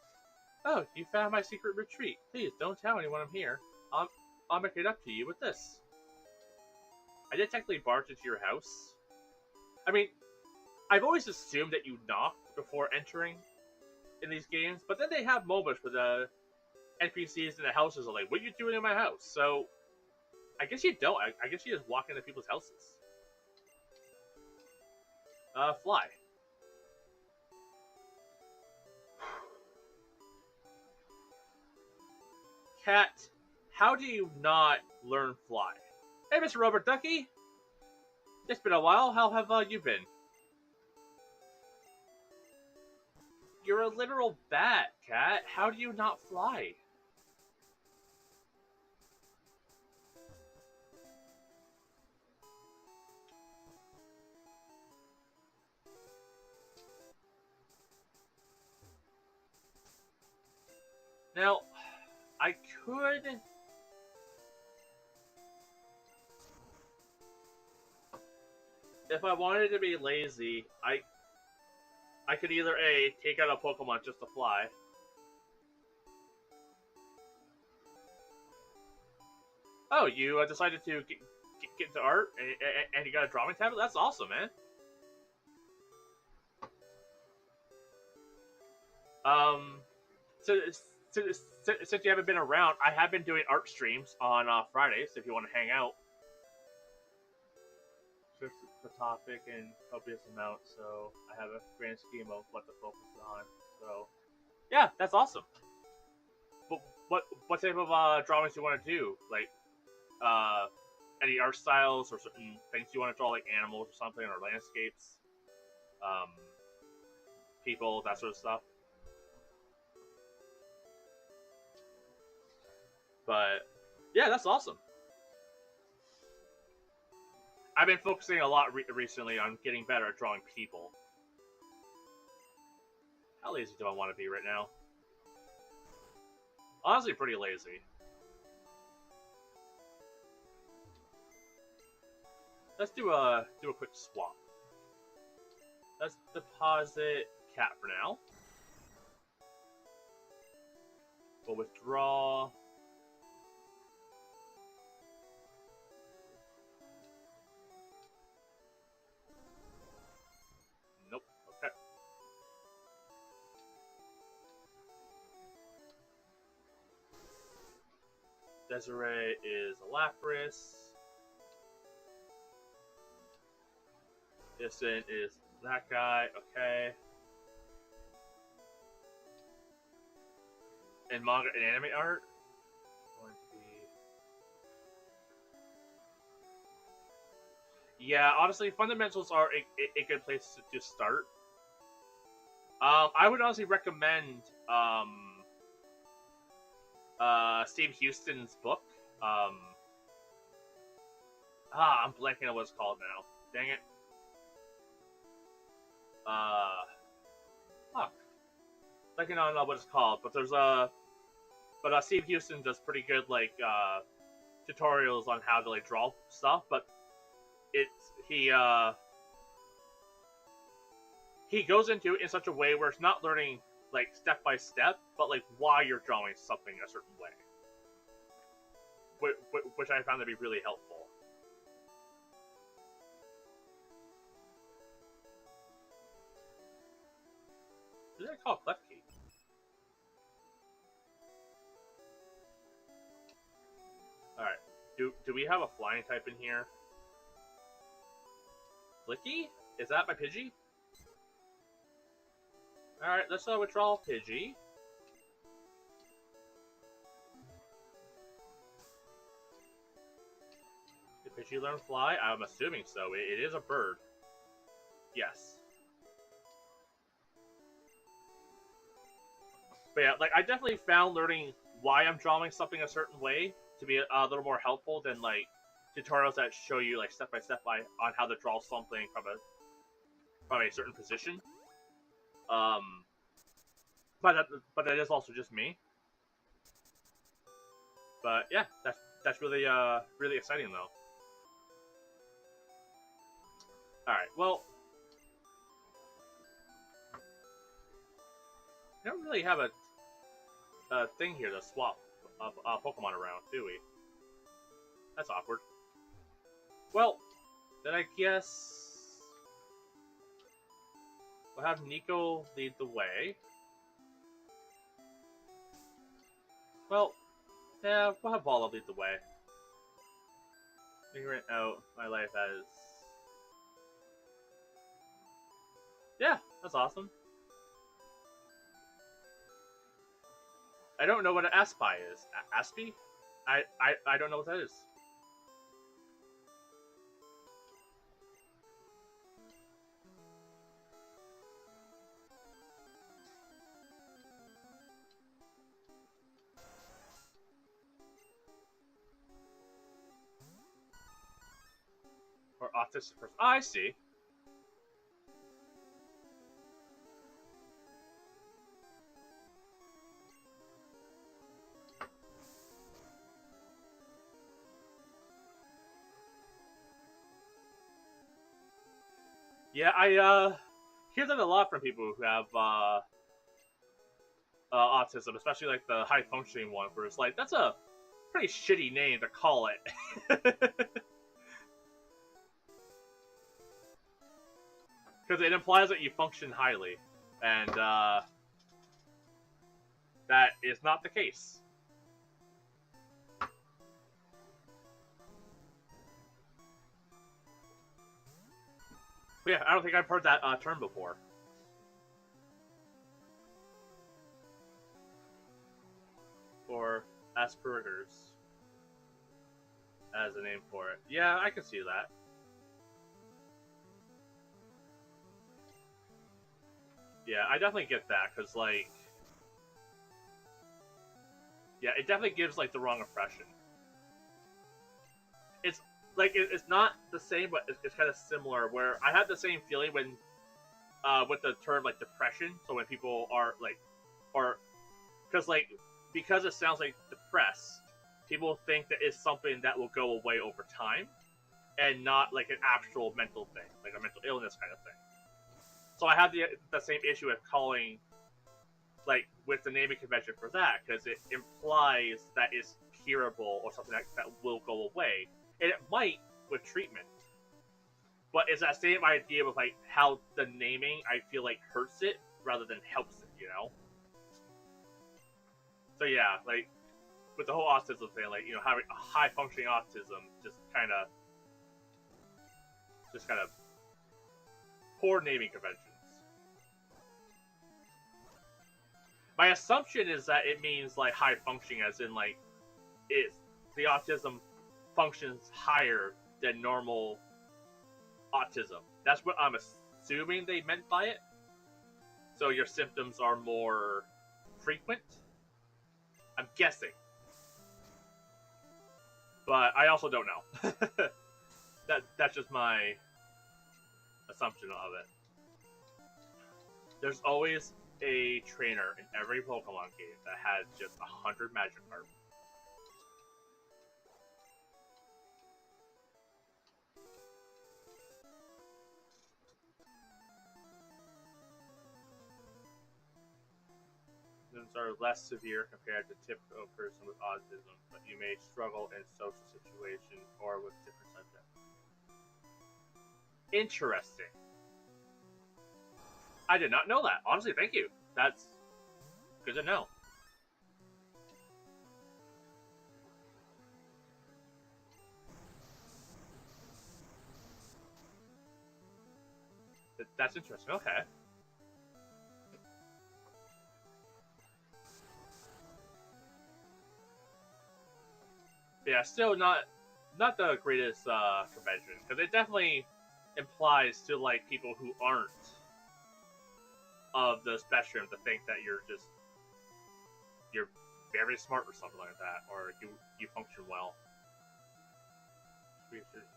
Oh, you found my secret retreat. Please don't tell anyone I'm here. I'll make it up to you with this. I did technically barge into your house. I mean, I've always assumed that you knocked before entering in these games, but then they have moments where the NPCs in the houses are like, "What are you doing in my house?" So, I guess you don't. I guess you just walk into people's houses. Fly. Cat, how do you not learn Fly? Hey, Mr. Robert Ducky! It's been a while. How have you been? You're a literal bat, Cat. How do you not fly? Now, I could... if I wanted to be lazy, I could either A, take out a Pokemon just to fly. Oh, you decided to get into art and you got a drawing tablet? That's awesome, man. Um, so, since you haven't been around, I have been doing art streams on Fridays if you want to hang out. Search the topic and copious amount, so I have a grand scheme of what to focus on. So, yeah, that's awesome. But what type of drawings do you want to do? Like, uh, any art styles or certain things you want to draw, like animals or something, or landscapes, um, people, that sort of stuff. But yeah, that's awesome. I've been focusing a lot recently on getting better at drawing people. How lazy do I want to be right now? Honestly, pretty lazy. Let's do a quick swap. Let's deposit cat for now. We'll withdraw. Nope. Okay. Desiree is a Lapras. Distant is that guy. Okay. And manga and anime art. Going to be. Yeah, honestly, fundamentals are a good place to start. I would honestly recommend Steve Houston's book. I'm blanking on what it's called now. Dang it. Fuck. Blanking on what it's called, but there's but Steve Houston does pretty good like tutorials on how to like draw stuff, but it's he goes into it in such a way where it's not learning like step by step, but like why you're drawing something a certain way, which I found to be really helpful. What did I call Clef Key? All right. Do we have a flying type in here? Flicky? Is that my Pidgey? Alright, let's withdraw Pidgey. Did Pidgey learn fly? I'm assuming so. It is a bird. Yes. But yeah, like I definitely found learning why I'm drawing something a certain way to be a little more helpful than like tutorials that show you like step by step on how to draw something from a certain position. But that is also just me. But yeah, that's really really exciting though. All right, well, we don't really have a thing here to swap Pokemon around, do we? That's awkward. Well, then I guess we'll have Nico lead the way. Well, yeah, we'll have Paula lead the way. Figuring out my life as... Yeah, that's awesome. I don't know what an Aspie is. Aspie? I don't know what that is. Or autistic person. Oh, I see. Yeah, I hear that a lot from people who have autism, especially like the high functioning one, where it's like that's a pretty shitty name to call it, because it implies that you function highly, and that is not the case. But yeah, I don't think I've heard that term before. Or Asperger's as a name for it. Yeah, I can see that. Yeah, I definitely get that, because, like, yeah, it definitely gives, like, the wrong impression. It's, like, it's not the same, but it's kind of similar, where I had the same feeling when, with the term, like, depression, so when people are, like, or, because it sounds like depressed, people think that it's something that will go away over time, and not, like, an actual mental thing, like a mental illness kind of thing. So I had the same issue with calling, like, with the naming convention for that, because it implies that it's curable or something that will go away, and it might with treatment. But it's that same idea of like how the naming I feel like hurts it rather than helps it, you know? So yeah, like with the whole autism thing, like, you know, having a high functioning autism just kind of poor naming conventions. My assumption is that it means like high functioning, as in like it's the autism functions higher than normal autism. That's what I'm assuming they meant by it. So your symptoms are more frequent. I'm guessing, but I also don't know. That's just my assumption of it. There's always a trainer in every Pokemon game that has just 100 Magikarp. Symptoms are less severe compared to typical person with autism, but you may struggle in social situations or with different subjects. Interesting. I did not know that. Honestly, thank you. That's good to know. That's interesting. Okay. Yeah, still not the greatest convention, because it definitely implies to like people who aren't of the spectrum to think that you're very smart or something like that, or you function well. We should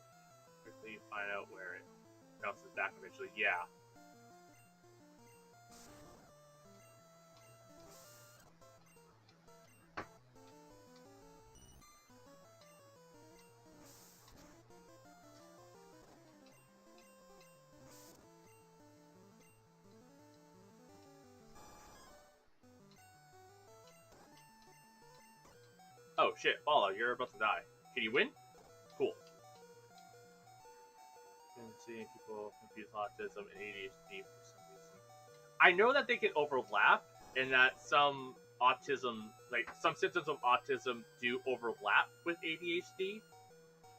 quickly find out where it bounces back eventually. Yeah. Oh shit, Bala, you're about to die. Can you win? Cool. Seeing people confuse autism and ADHD for some reason. I know that they can overlap, and that some autism, like some symptoms of autism, do overlap with ADHD.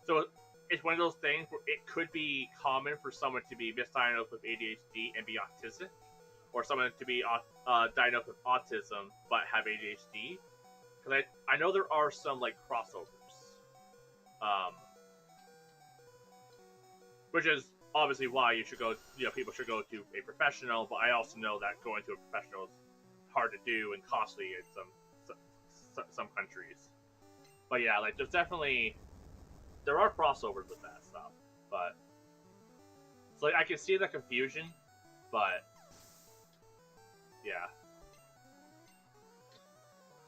So it's one of those things where it could be common for someone to be misdiagnosed with ADHD and be autistic, or someone to be diagnosed with autism but have ADHD. Because I know there are some like crossovers, um, which is obviously why you should go. You know, people should go to a professional. But I also know that going to a professional is hard to do and costly in some countries. But yeah, like there are crossovers with that stuff. But it's like I can see the confusion, but yeah,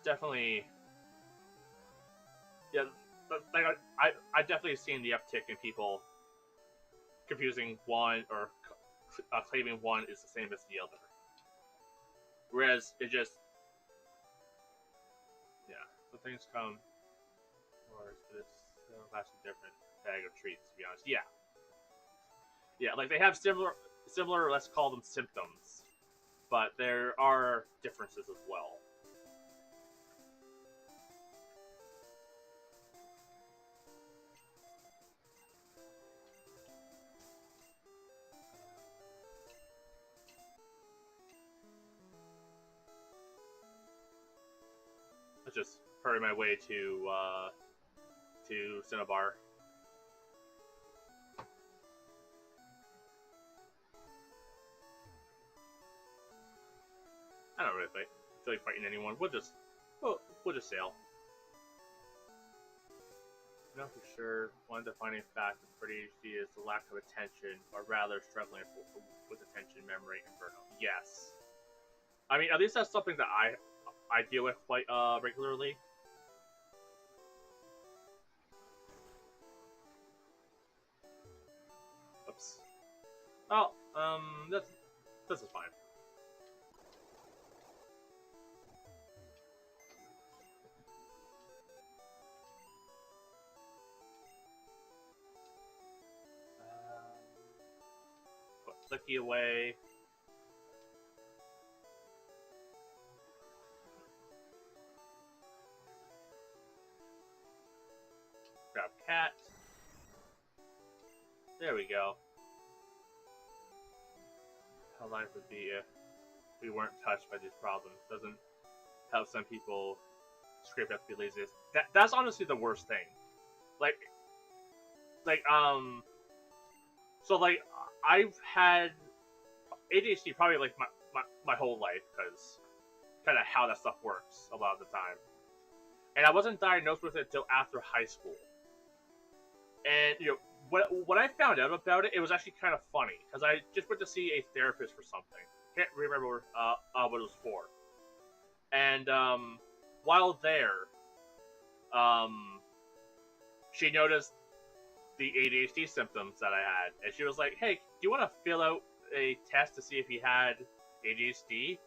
definitely. Yeah, like I definitely seen the uptick in people confusing one or claiming one is the same as the other. Whereas it just, yeah, so things come, or it's vastly different bag of treats, to be honest. Yeah, yeah, like they have similar, let's call them symptoms, but there are differences as well. Let's just hurry my way to Cinnabar. I don't really feel like fighting anyone. We'll just sail. Not for sure. One defining fact of ADHD is the lack of attention, or rather struggling with attention, memory, and burnout. Yes. I mean, at least that's something that I deal with quite regularly. Oops. Oh, this is fine. Put Clicky away. Grab cat. There we go. How life would be if we weren't touched by these problems. Doesn't help some people scrape up to be lazy. That's honestly the worst thing. Like, so like I've had ADHD probably like my whole life, because kind of how that stuff works a lot of the time. And I wasn't diagnosed with it until after high school. And when I found out about it, it was actually kind of funny, because I just went to see a therapist for something. Can't remember what it was for. And while there, she noticed the ADHD symptoms that I had, and she was like, "Hey, do you want to fill out a test to see if he had ADHD?"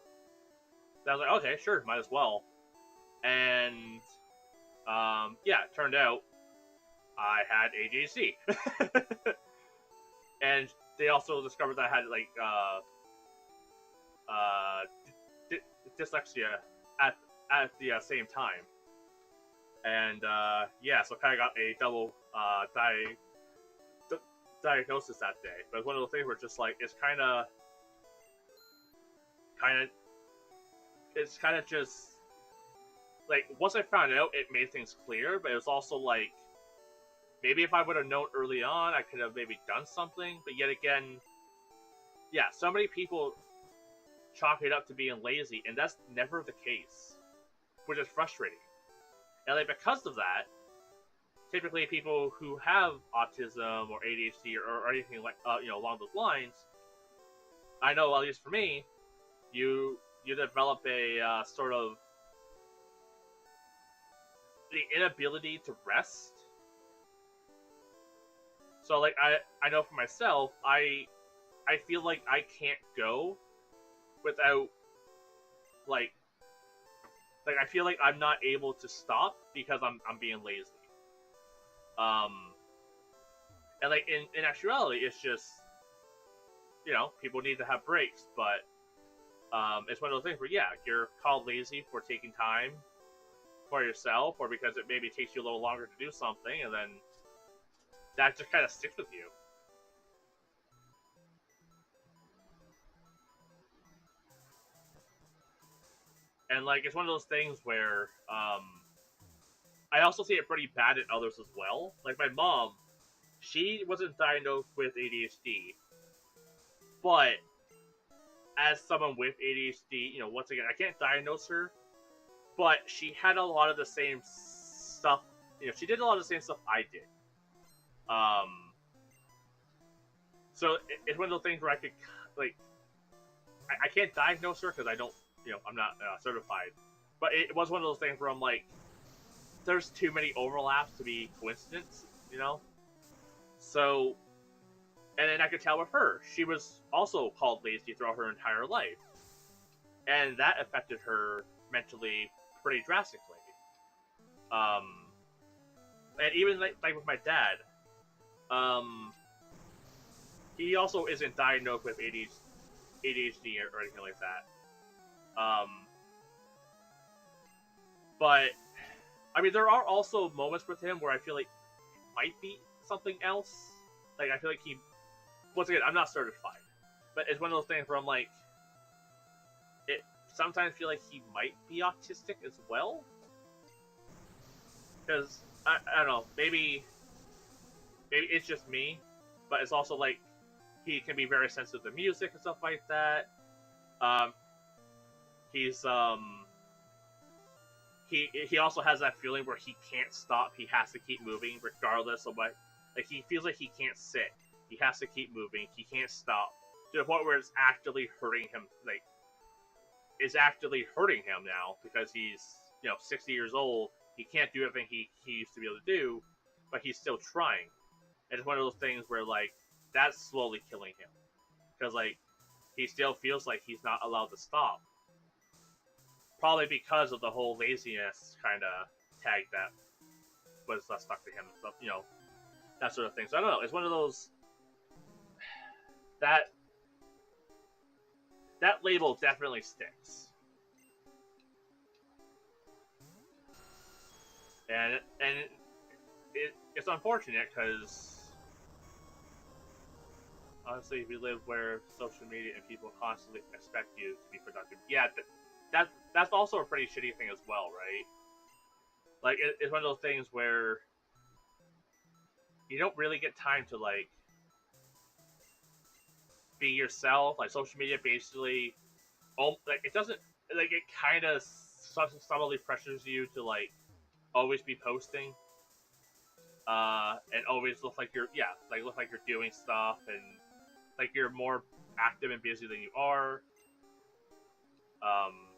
And I was like, "Okay, sure, might as well." And yeah, it turned out I had ADHD. And they also discovered that I had like dyslexia at the same time. And yeah, so kind of got a double diagnosis that day. But it's one of those things where it's just like it's kind of just like, once I found out, it made things clear. But it was also like, maybe if I would have known early on, I could have maybe done something. But yet again, yeah, so many people chalk it up to being lazy, and that's never the case, which is frustrating. And like, because of that, typically people who have autism or ADHD or anything like along those lines, I know, at least for me, you develop a sort of the inability to rest. So like I know for myself, I feel like I can't go without like I feel like I'm not able to stop because I'm being lazy. And like in actuality, it's just, people need to have breaks, but it's one of those things where, yeah, you're called lazy for taking time for yourself, or because it maybe takes you a little longer to do something, and then that just kind of sticks with you. And like, it's one of those things where I also see it pretty bad in others as well. Like my mom, she wasn't diagnosed with ADHD, but as someone with ADHD, once again, I can't diagnose her, but she had a lot of the same stuff. She did a lot of the same stuff I did. So it's one of those things where I could, like, I can't diagnose her because I don't, I'm not certified. But it was one of those things where I'm like, there's too many overlaps to be coincidence, So And then I could tell with her, she was also called lazy throughout her entire life, and that affected her mentally pretty drastically. Um, and even like with my dad, um, he also isn't diagnosed with ADHD or anything like that. But I mean, there are also moments with him where I feel like it might be something else. Like I feel like he, once again, I'm not certified, but it's one of those things where I'm like, it sometimes feel like he might be autistic as well. Because I don't know, maybe it's just me, but it's also like he can be very sensitive to music and stuff like that. Um, he's he also has that feeling where he can't stop. He has to keep moving regardless of what. Like he feels like he can't sit. He has to keep moving. He can't stop to the point where it's actually hurting him. Like it's actually hurting him now because he's 60 years old. He can't do everything he used to be able to do, but he's still trying. And it's one of those things where like that's slowly killing him because like he still feels like he's not allowed to stop. Probably because of the whole laziness kind of tag that was stuck to him and stuff, that sort of thing. So I don't know. It's one of those that that label definitely sticks, and it's unfortunate because honestly, we live where social media and people constantly expect you to be productive. Yeah, that's also a pretty shitty thing as well, right? Like it's one of those things where you don't really get time to like be yourself. Like social media basically, like it doesn't like it kind of subtly pressures you to like always be posting, and always look like look like you're doing stuff and like you're more active and busy than you are. Um,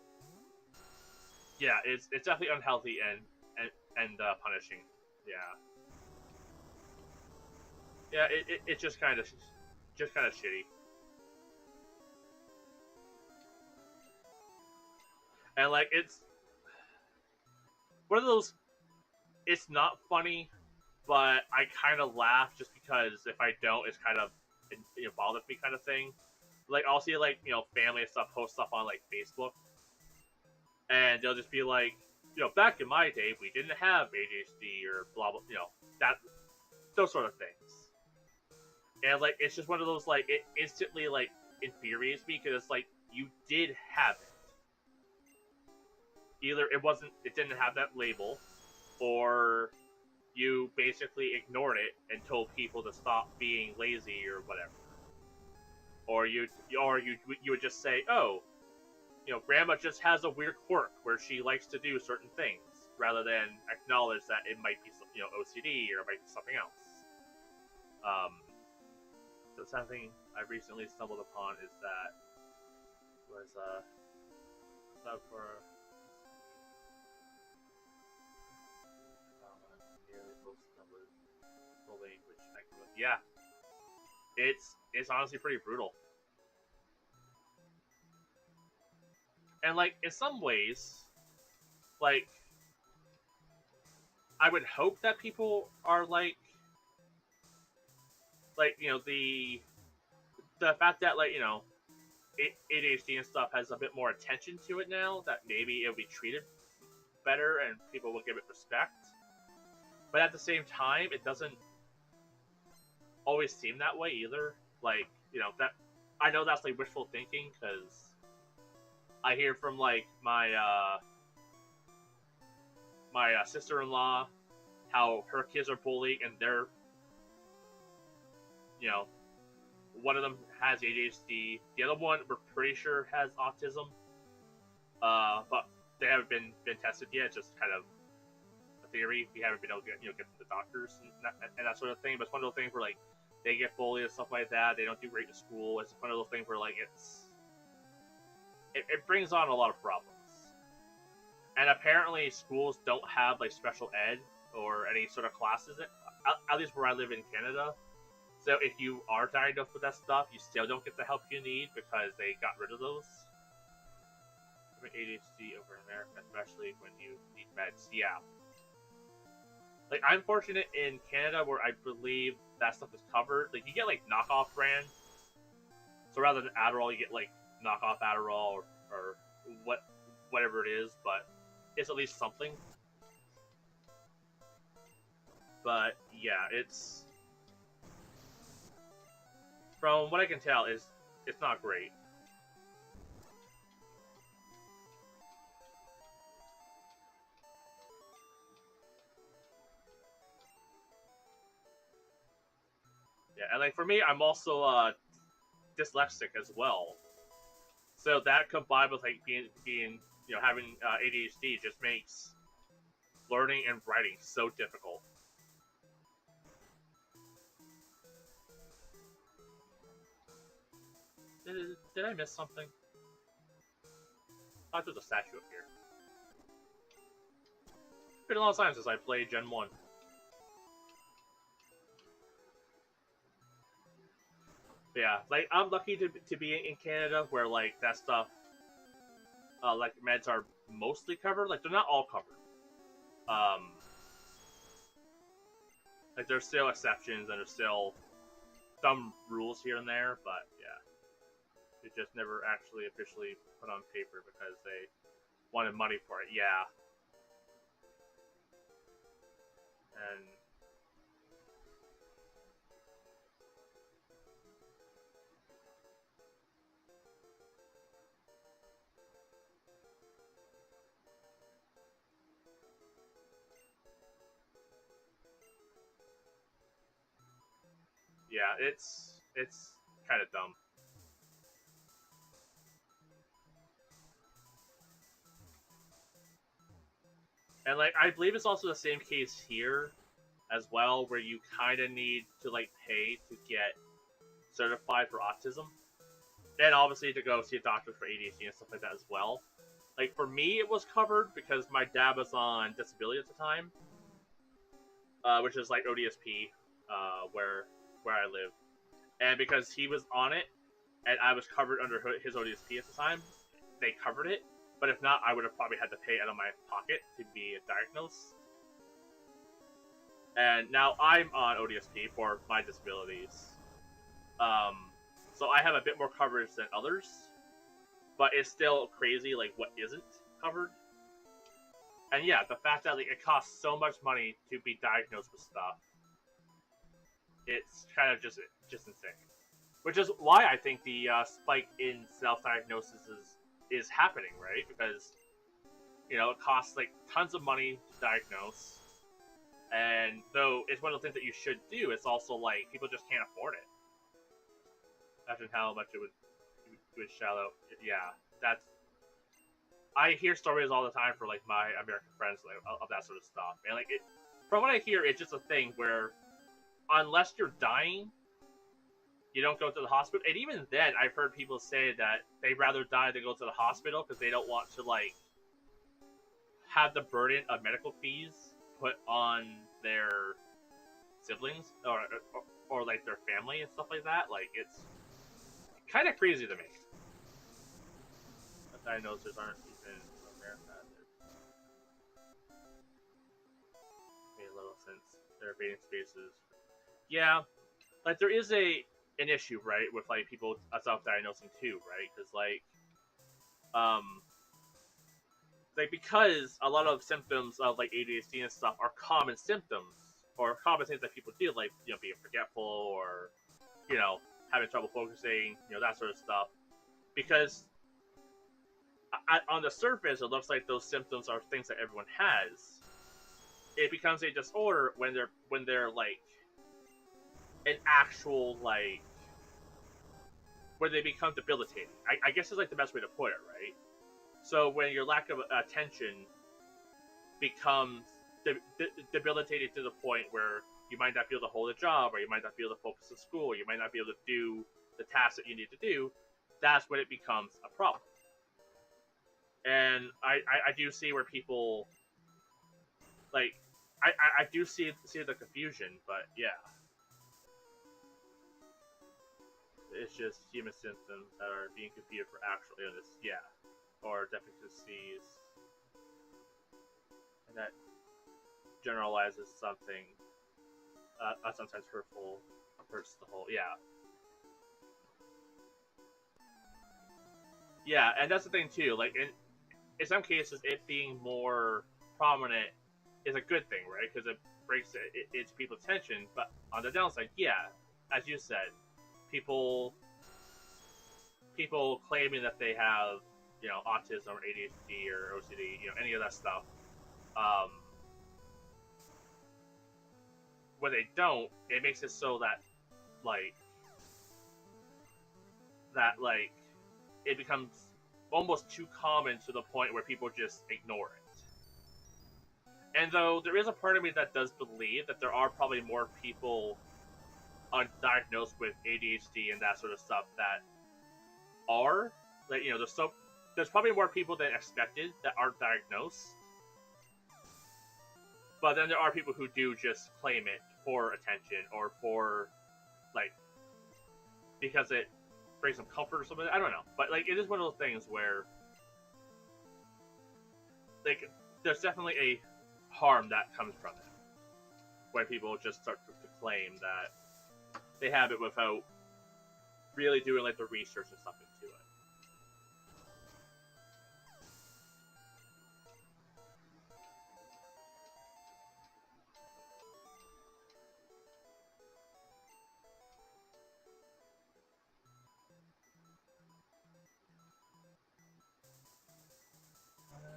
yeah, it's definitely unhealthy and punishing. Yeah, yeah, it's just kind of shitty. And like it's one of those. It's not funny, but I kind of laugh just because if I don't, it's kind of it bothers me kind of thing. Like I'll see like family and stuff post stuff on like Facebook, and they'll just be like, back in my day we didn't have ADHD or blah blah, that those sort of things. And like it's just one of those like it instantly like infuriates me because it's like you did have it. Either it didn't have that label, or you basically ignored it and told people to stop being lazy or whatever. Or you would just say, oh, grandma just has a weird quirk where she likes to do certain things, rather than acknowledge that it might be OCD or it might be something else. Um, so something I recently stumbled upon is that was sub for nearly most numbers bullying, which yeah, it's honestly pretty brutal. And like in some ways, like I would hope that people are the fact that ADHD and stuff has a bit more attention to it now, that maybe it'll be treated better and people will give it respect. But at the same time, it doesn't always seem that way either. Like that I know that's like wishful thinking because I hear from like my sister-in-law how her kids are bullied and they're you know one of them has ADHD, the other one we're pretty sure has autism, but they haven't been tested yet. It's just kind of a theory. We haven't been able to get to the doctors and that sort of thing. But it's one of those things where like they get bullied and stuff like that. They don't do great in school. It's one of those things where like it brings on a lot of problems. And apparently schools don't have like special ed or any sort of classes, at least where I live in Canada. So if you are diagnosed with that stuff, you still don't get the help you need because they got rid of those. ADHD over in America, especially when you need meds. Yeah. Like, I'm fortunate in Canada where I believe that stuff is covered. Like, you get, like, knockoff brands. So rather than Adderall, you get, like, knockoff Adderall or whatever it is, but it's at least something. But, yeah, it's... From what I can tell, it's not great. Yeah, and, like, for me, I'm also, dyslexic as well. So that combined with, like, being you know, having ADHD just makes learning and writing so difficult. Did I miss something? I thought there's a statue up here. It's been a long time since I played Gen 1. But yeah, like, I'm lucky to be in Canada where, like, that stuff, like, meds are mostly covered. Like, they're not all covered. Like, there's still exceptions and there's still some rules here and there, but yeah. It just never actually officially put on paper because they wanted money for it. Yeah. And yeah, it's kind of dumb. And, like, I believe it's also the same case here as well, where you kind of need to, like, pay to get certified for autism. And obviously to go see a doctor for ADHD and stuff like that as well. Like, for me, it was covered because my dad was on disability at the time, which is like ODSP, where I live. And because he was on it, and I was covered under his ODSP at the time, they covered it. But if not, I would have probably had to pay out of my pocket to be diagnosed. And now I'm on ODSP for my disabilities. So I have a bit more coverage than others, but it's still crazy, like, what isn't covered. And yeah, the fact that, like, it costs so much money to be diagnosed with stuff, it's kind of just insane. Which is why I think the spike in self-diagnosis is happening, right? Because, you know, it costs, like, tons of money to diagnose, and though it's one of the things that you should do, it's also, like, people just can't afford it. Imagine how much it would shell out. Yeah, that's... I hear stories all the time for, like, my American friends, like, of that sort of stuff. And, like, from what I hear, it's just a thing where unless you're dying, you don't go to the hospital. And even then, I've heard people say that they'd rather die than go to the hospital because they don't want to, like, have the burden of medical fees put on their siblings or like, their family and stuff like that. Like, it's kind of crazy to me. Diagnoses aren't even in America. Made a little sense. There are baiting spaces. Yeah, like, there is an issue, right, with, like, people self-diagnosing too, right? Because, like, because a lot of symptoms of, like, ADHD and stuff are common symptoms or common things that people do, like, you know, being forgetful or, you know, having trouble focusing, you know, that sort of stuff. Because on the surface, it looks like those symptoms are things that everyone has. It becomes a disorder when they're like an actual, like, where they become debilitating. I guess is, like, the best way to put it, right? So when your lack of attention becomes debilitating to the point where you might not be able to hold a job, or you might not be able to focus in school, or you might not be able to do the tasks that you need to do, that's when it becomes a problem. And I do see where people, like, I do see the confusion, but yeah. It's just human symptoms that are being confused for actual illness. Yeah, or deficiencies, and that generalizes something sometimes hurtful, hurts the whole. Yeah, yeah, and that's the thing too. Like in some cases, it being more prominent is a good thing, right? Because it brings it to people's attention. But on the downside, yeah, as you said, people people claiming that they have autism or ADHD or OCD, any of that stuff. Um, when they don't, it makes it so that like like it becomes almost too common to the point where people just ignore it. And though there is a part of me that does believe that there are probably more people undiagnosed with ADHD and that sort of stuff that are like there's probably more people than expected that aren't diagnosed. But then there are people who do just claim it for attention or for like because it brings them comfort or something. I don't know, but like it is one of those things where like there's definitely a harm that comes from it when people just start to claim that they have it without really doing like the research and stuff into it.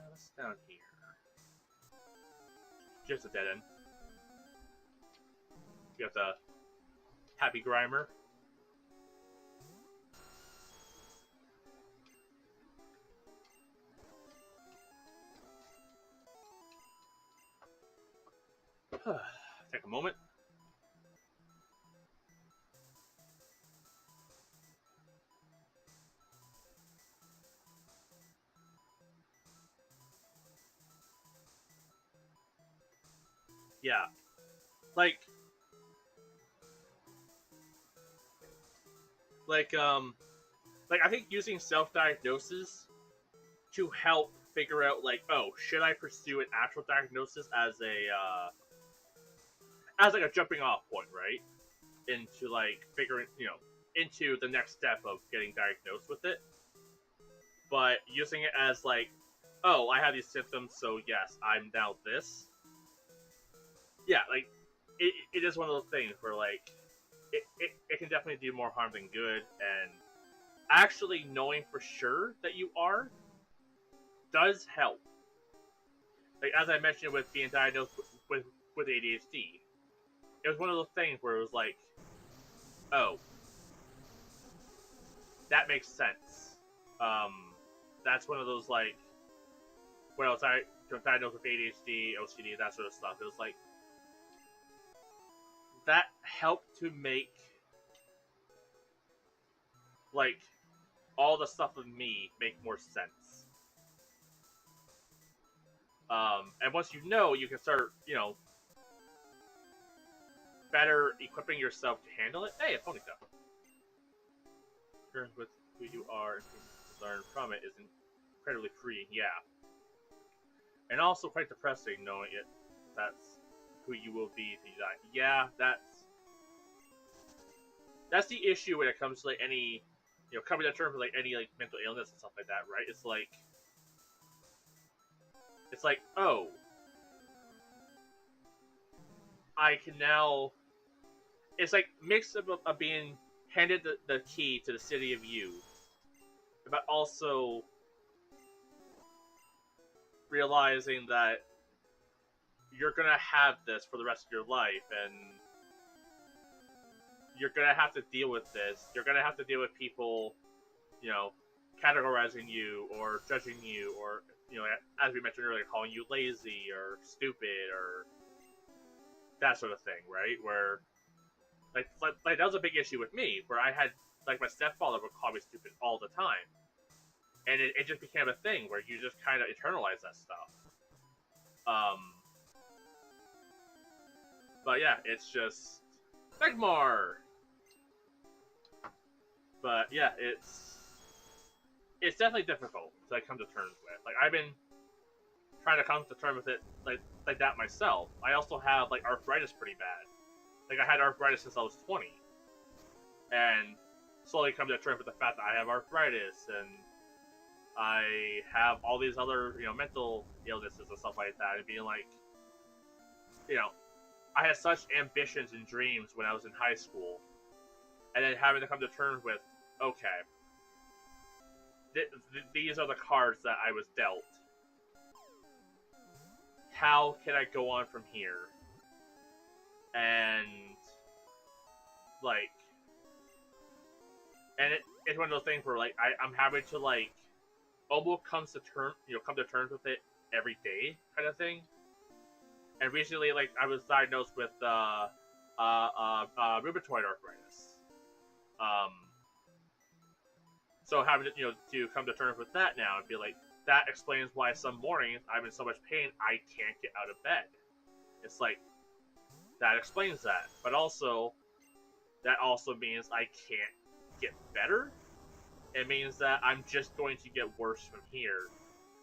What's down here? Just a dead end. You have the Happy Grimer. Take a moment. Yeah, like like um like I think using self-diagnosis to help figure out like, oh, should I pursue an actual diagnosis as like a jumping off point, right? Into like figuring, into the next step of getting diagnosed with it. But using it as like, oh, I have these symptoms, so yes, I'm now this. Yeah, like it is one of those things where like it can definitely do more harm than good, and actually knowing for sure that you are does help. Like as I mentioned with being diagnosed with ADHD, it was one of those things where it was like, oh, that makes sense. That's one of those like when I was diagnosed with ADHD, OCD, that sort of stuff. It was like that helped to make like all the stuff with me make more sense. And once you know, you can start, better equipping yourself to handle it. Hey, a ponytail. Experience with who you are and learn from it is incredibly freeing. Yeah, and also quite depressing knowing it. That's who you will be if you die. Yeah, that's the issue when it comes to like any, coming to terms with like any like mental illness and stuff like that, right? It's like, oh, I can now. It's like mix of being handed the key to the city of you, but also realizing that you're gonna have this for the rest of your life, and you're gonna have to deal with this. You're gonna have to deal with people, you know, categorizing you or judging you, or as we mentioned earlier, calling you lazy or stupid or that sort of thing, right? Where like that was a big issue with me, where I had like my stepfather would call me stupid all the time, and it just became a thing where you just kind of internalize that stuff. Um, but yeah, it's just Megmar. But yeah, it's definitely difficult to like, come to terms with. Like I've been trying to come to terms with it like that myself. I also have like arthritis pretty bad. Like I had arthritis since I was 20, and slowly come to terms with the fact that I have arthritis and I have all these other mental illnesses and stuff like that, and being like, you know, I had such ambitions and dreams when I was in high school, and then having to come to terms with, okay, these are the cards that I was dealt. How can I go on from here? And like, and it's one of those things where like I'm having to like almost come to terms with it every day, kind of thing. And recently, like I was diagnosed with rheumatoid arthritis. Um, so having to come to terms with that now and be like, that explains why some mornings I'm in so much pain I can't get out of bed. It's like that explains that, but also that also means I can't get better. It means that I'm just going to get worse from here.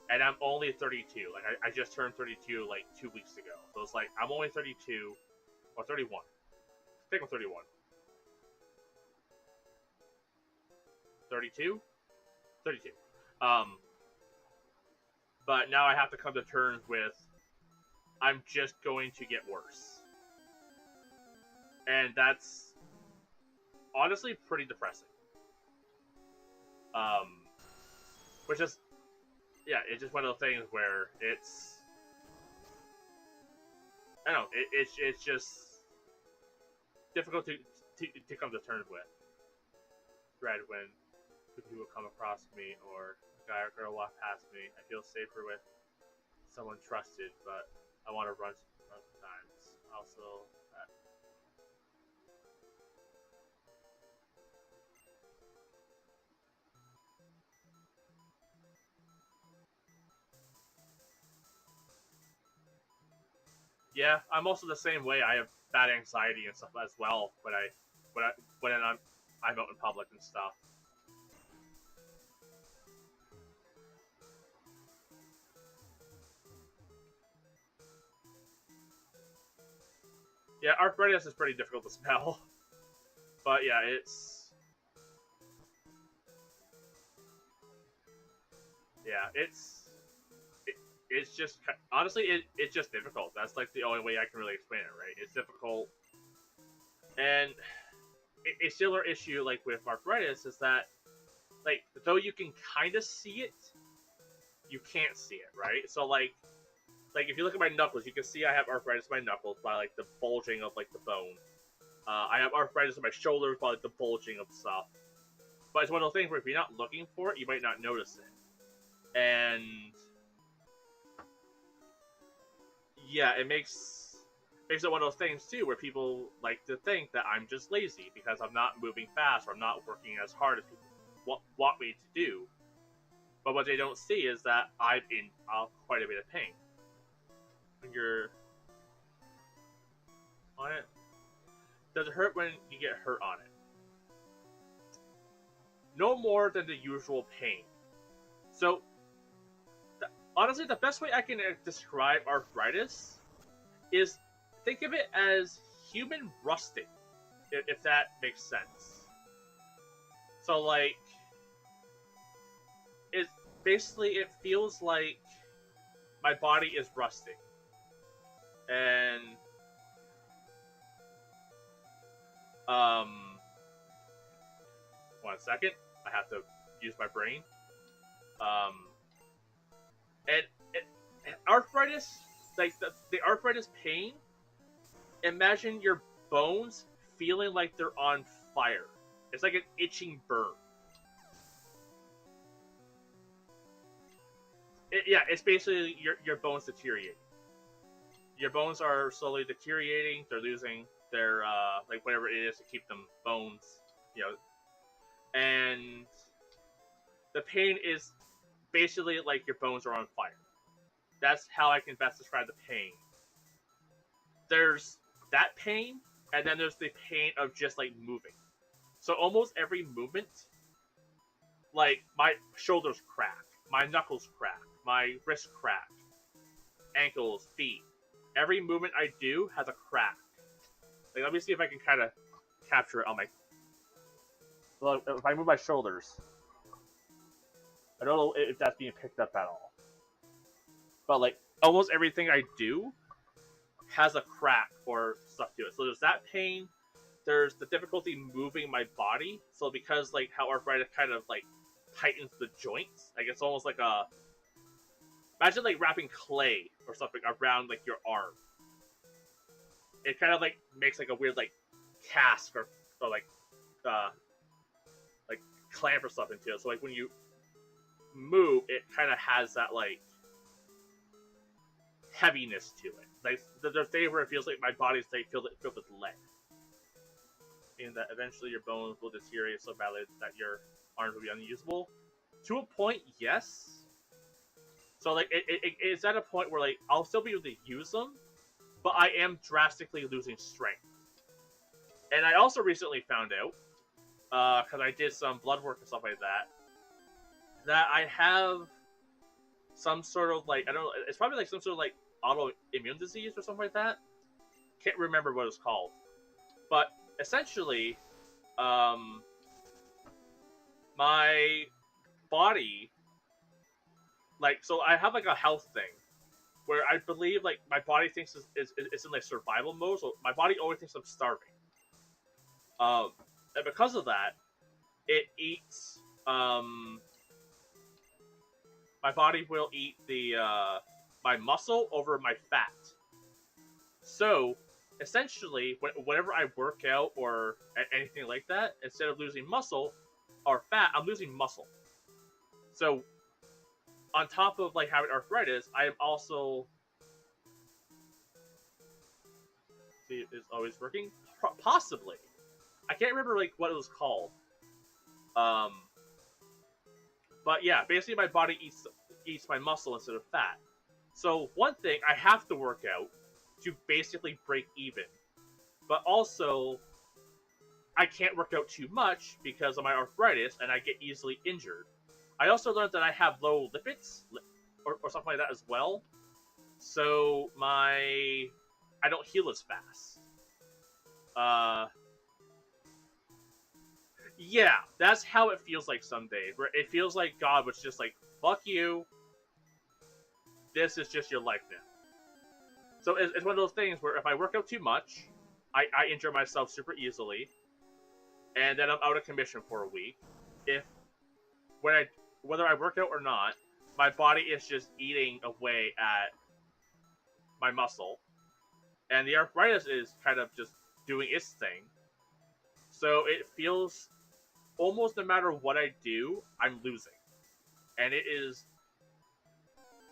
And I'm only 32. Like I just turned 32 like 2 weeks ago. So it's like I'm only 32 or 31. I think I'm 31. 32? 32. But now I have to come to terms with I'm just going to get worse. And that's honestly pretty depressing. Which is, yeah, it's just one of those things where it's, I don't know, it's just difficult to come to terms with. Dread when people come across me or a guy or girl walk past me. I feel safer with someone trusted, but I want to run sometimes. Also, yeah, I'm also the same way. I have bad anxiety and stuff as well when I when I'm out in public and stuff. Yeah, arthritis is pretty difficult to spell, but yeah, it's it's just honestly it's just difficult. That's like the only way I can really explain it, right? It's difficult, and a similar issue like with arthritis is that like though you can kind of see it, you can't see it, right? So like if you look at my knuckles, you can see I have arthritis in my knuckles by like the bulging of like the bone. I have arthritis in my shoulders by like the bulging of stuff. But it's one of those things where if you're not looking for it, you might not notice it. And yeah, it makes it one of those things too where people like to think that I'm just lazy because I'm not moving fast or I'm not working as hard as people want me to do. But what they don't see is that I'm in quite a bit of pain. When you're on it, does it hurt when you get hurt on it? No more than the usual pain. So, honestly, the best way I can describe arthritis is think of it as human rusting, if that makes sense. So, like, it basically it feels like my body is rusting, and um, 1 second, I have to use my brain. Um, and, arthritis, like the arthritis pain. Imagine your bones feeling like they're on fire. It's like an itching burn. Yeah, it's basically your bones deteriorating. Your bones are slowly deteriorating. They're losing their like whatever it is to keep them bones, you know. And the pain is basically like your bones are on fire. That's how I can best describe the pain. There's that pain, and then there's the pain of just like moving. So almost every movement, like my shoulders crack, my knuckles crack, my wrists crack, ankles, feet. Every movement I do has a crack. Like, let me see if I can kind of capture it on my. Well, if I move my shoulders, I don't know if that's being picked up at all. But like almost everything I do has a crack or stuff to it. So there's that pain. There's the difficulty moving my body. So because like how arthritis kind of like tightens the joints, like it's almost like a. Imagine like wrapping clay or something around like your arm. It kind of like makes like a weird like cast or like clamp or something to it. So like when you move, it kind of has that like heaviness to it. Like there's days where it feels like my body's like filled with lead, and that eventually your bones will deteriorate so badly that your arms will be unusable. To a point, yes. So like it's at a point where like I'll still be able to use them, but I am drastically losing strength. And I also recently found out, because I did some blood work and stuff like that I have some sort of like, I don't know, it's probably like some sort of like autoimmune disease or something like that. Can't remember what it's called. But essentially, my body, like, so I have like a health thing where I believe like my body thinks it's in like survival mode, so my body always thinks I'm starving. And because of that, it eats. My body will eat the my muscle over my fat. So essentially, whenever I work out or anything like that, instead of losing muscle or fat, I'm losing muscle. So on top of like having arthritis, I am also. See, is always working? Possibly. I can't remember like what it was called. But yeah, basically my body eats my muscle instead of fat. So one thing, I have to work out to basically break even. But also, I can't work out too much because of my arthritis and I get easily injured. I also learned that I have low lipids or something like that as well. So I don't heal as fast. Yeah, that's how it feels like some days. Where it feels like God was just like, fuck you. This is just your life now. So it's one of those things where if I work out too much, I injure myself super easily. And then I'm out of commission for a week. Whether I work out or not, my body is just eating away at my muscle. And the arthritis is kind of just doing its thing. So it feels almost no matter what I do, I'm losing. And it is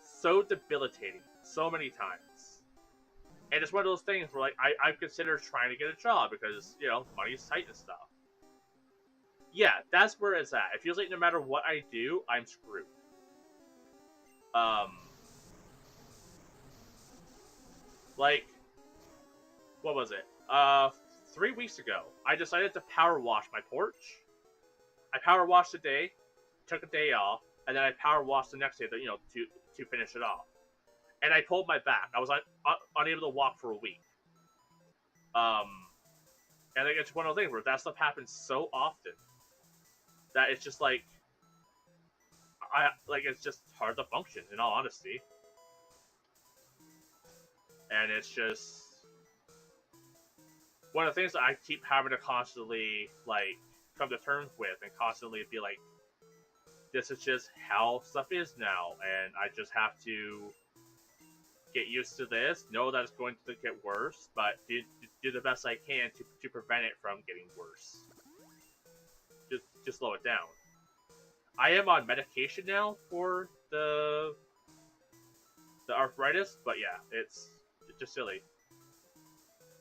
so debilitating so many times. And it's one of those things where like I've considered trying to get a job because, you know, money's tight and stuff. Yeah, that's where it's at. It feels like no matter what I do, I'm screwed. Like, what was it? 3 weeks ago, I decided to power wash my porch. I power washed the day, took a day off, and then I power washed the next day, to finish it off. And I pulled my back. I was unable to walk for a week. And it's one of those things where that stuff happens so often that it's just like, it's just hard to function, in all honesty. And it's just one of the things that I keep having to constantly like come to terms with and constantly be like, this is just how stuff is now, and I just have to get used to this, know that it's going to get worse, but do the best I can to prevent it from getting worse. Just slow it down. I am on medication now for the arthritis, but yeah, it's just silly.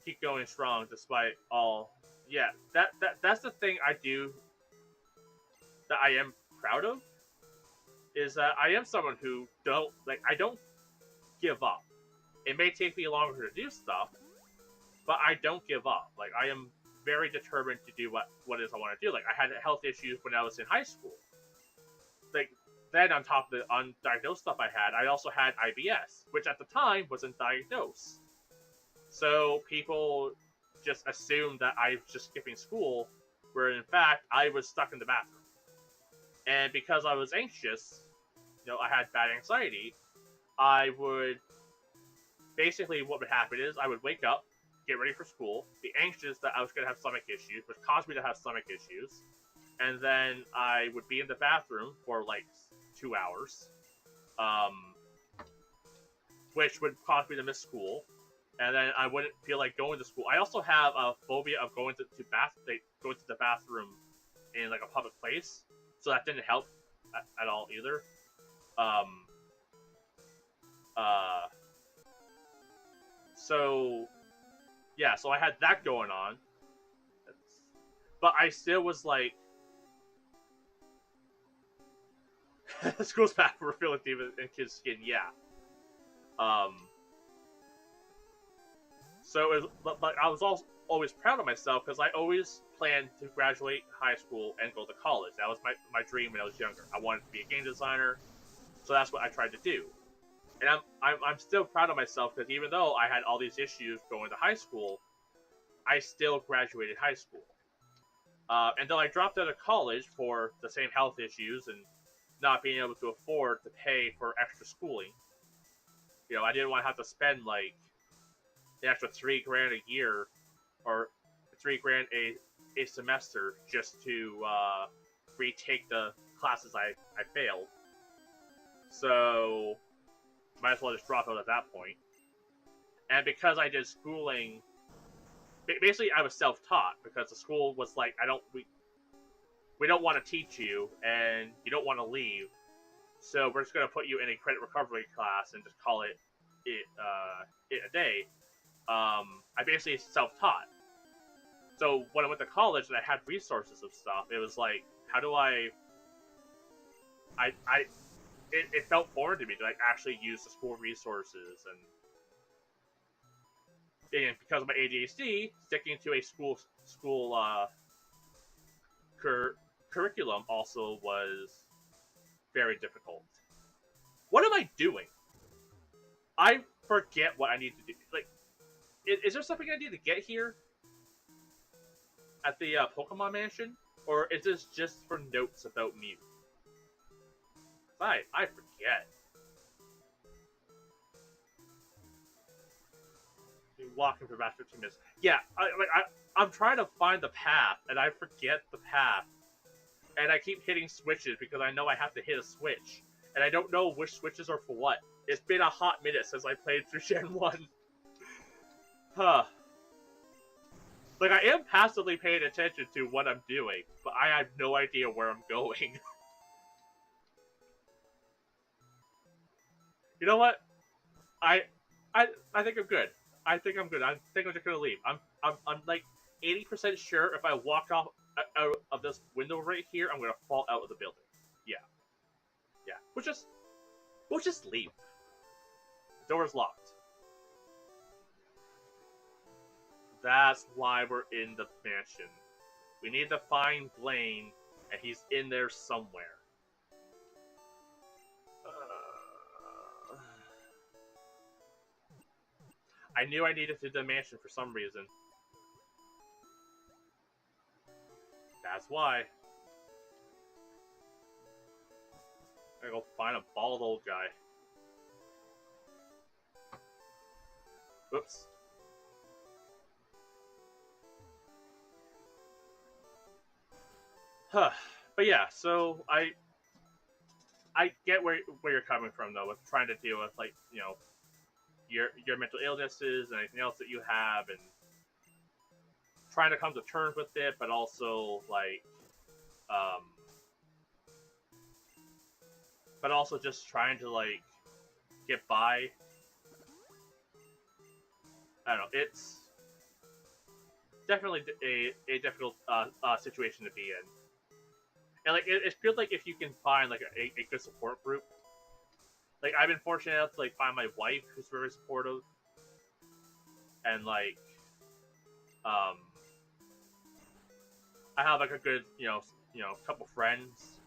Keep going strong despite all. Yeah, that's the thing I do that I am proud of, is that I am someone who I don't give up. It may take me longer to do stuff, but I don't give up. Like, I am very determined to do what it is I want to do. Like, I had health issues when I was in high school. Like, then on top of the undiagnosed stuff I also had IBS, which at the time wasn't diagnosed. So people just assumed that I was just skipping school, where in fact I was stuck in the bathroom. And because I was anxious, I had bad anxiety, I would basically, what would happen is I would wake up, get ready for school, be anxious that I was going to have stomach issues, which caused me to have stomach issues, and then I would be in the bathroom for like 2 hours, which would cause me to miss school, and then I wouldn't feel like going to school. I also have a phobia of going to the bathroom in like a public place, so that didn't help at all either. So yeah, so I had that going on, but I still was like, school's bad for feeling deep in kids' skin, yeah. So it was, but I was also always proud of myself because I always planned to graduate high school and go to college. That was my dream when I was younger. I wanted to be a game designer, so that's what I tried to do. And I'm still proud of myself because even though I had all these issues going to high school, I still graduated high school. And then I dropped out of college for the same health issues and not being able to afford to pay for extra schooling. I didn't want to have to spend like an extra $3,000 a year or $3,000 a semester just to retake the classes I failed. So might as well just drop out at that point. And because I did schooling, basically I was self-taught because the school was like, we don't want to teach you and you don't want to leave, so we're just going to put you in a credit recovery class and just call it a day. I basically self-taught. So when I went to college and I had resources of stuff, it was like, how do it felt foreign to me to like actually use the school resources, and because of my ADHD, sticking to a school curriculum also was very difficult. What am I doing? I forget what I need to do. Like, is there something I need to get here at the Pokemon Mansion, or is this just for notes about Mew? I forget. Walking for about 15 minutes. Yeah, I'm trying to find the path, and I forget the path. And I keep hitting switches because I know I have to hit a switch. And I don't know which switches are for what. It's been a hot minute since I played through Gen 1. Huh. Like, I am passively paying attention to what I'm doing, but I have no idea where I'm going. You know what? I think I'm good. I think I'm good. I think I'm just gonna leave. I'm like 80% sure if I walk off out of this window right here, I'm gonna fall out of the building. Yeah. We'll just leave. The door's locked. That's why we're in the mansion. We need to find Blaine, and he's in there somewhere. I knew I needed to do the mansion for some reason. That's why. I gotta go find a bald old guy. Oops. Huh. But yeah, so I get where you're coming from though, with trying to deal with like, your mental illnesses and anything else that you have, and trying to come to terms with it, but also like, but also just trying to like get by. I don't know. It's definitely a difficult situation to be in, and like it's good like if you can find like a good support group. Like, I've been fortunate enough to like find my wife who's very supportive, and like, I have like a good, couple friends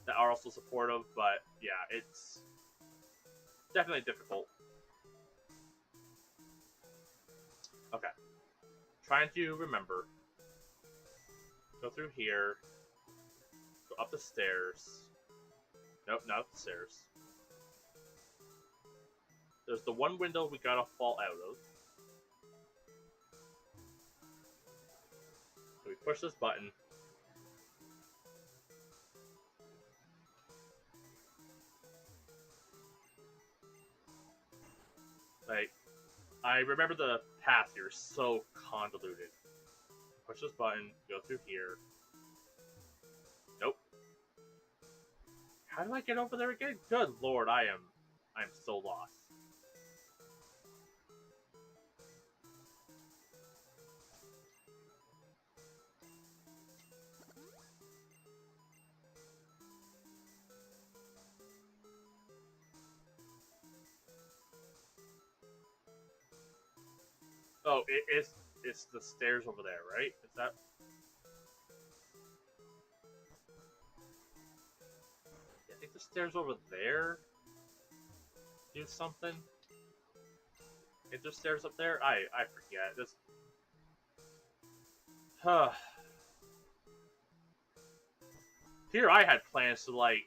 that are also supportive, but yeah, it's definitely difficult. Okay, trying to remember. Go through here. Go up the stairs. Nope, not up the stairs. There's the one window we gotta fall out of. So we push this button. Like, I remember the path here is so convoluted. Push this button, go through here. Nope. How do I get over there again? Good lord, I'm so lost. Oh, it's the stairs over there, right? Is that? I think the stairs over there do something. Is there stairs up there? I forget. This. Here I had plans to like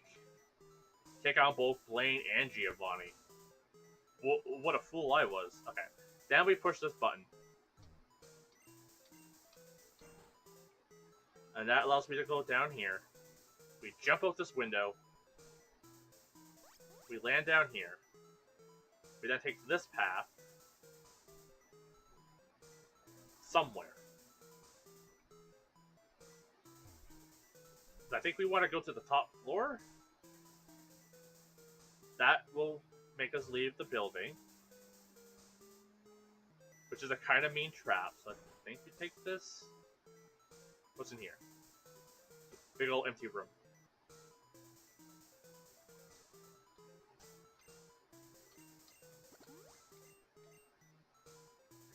take out both Blaine and Giovanni. What a fool I was. Okay, then we push this button. And that allows me to go down here. We jump out this window. We land down here. We then take this path. Somewhere. I think we want to go to the top floor. That will make us leave the building. Which is a kind of mean trap. So I think we take this. What's in here? Big old empty room.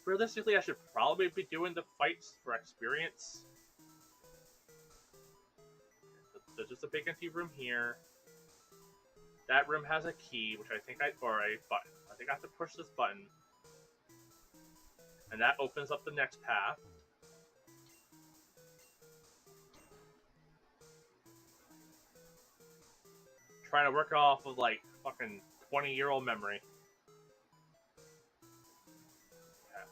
Realistically, I should probably be doing the fights for experience. There's just a big empty room here. That room has a key, which or a button. I think I have to push this button. And that opens up the next path. Trying to work off of like fucking 20-year-old memory. Okay.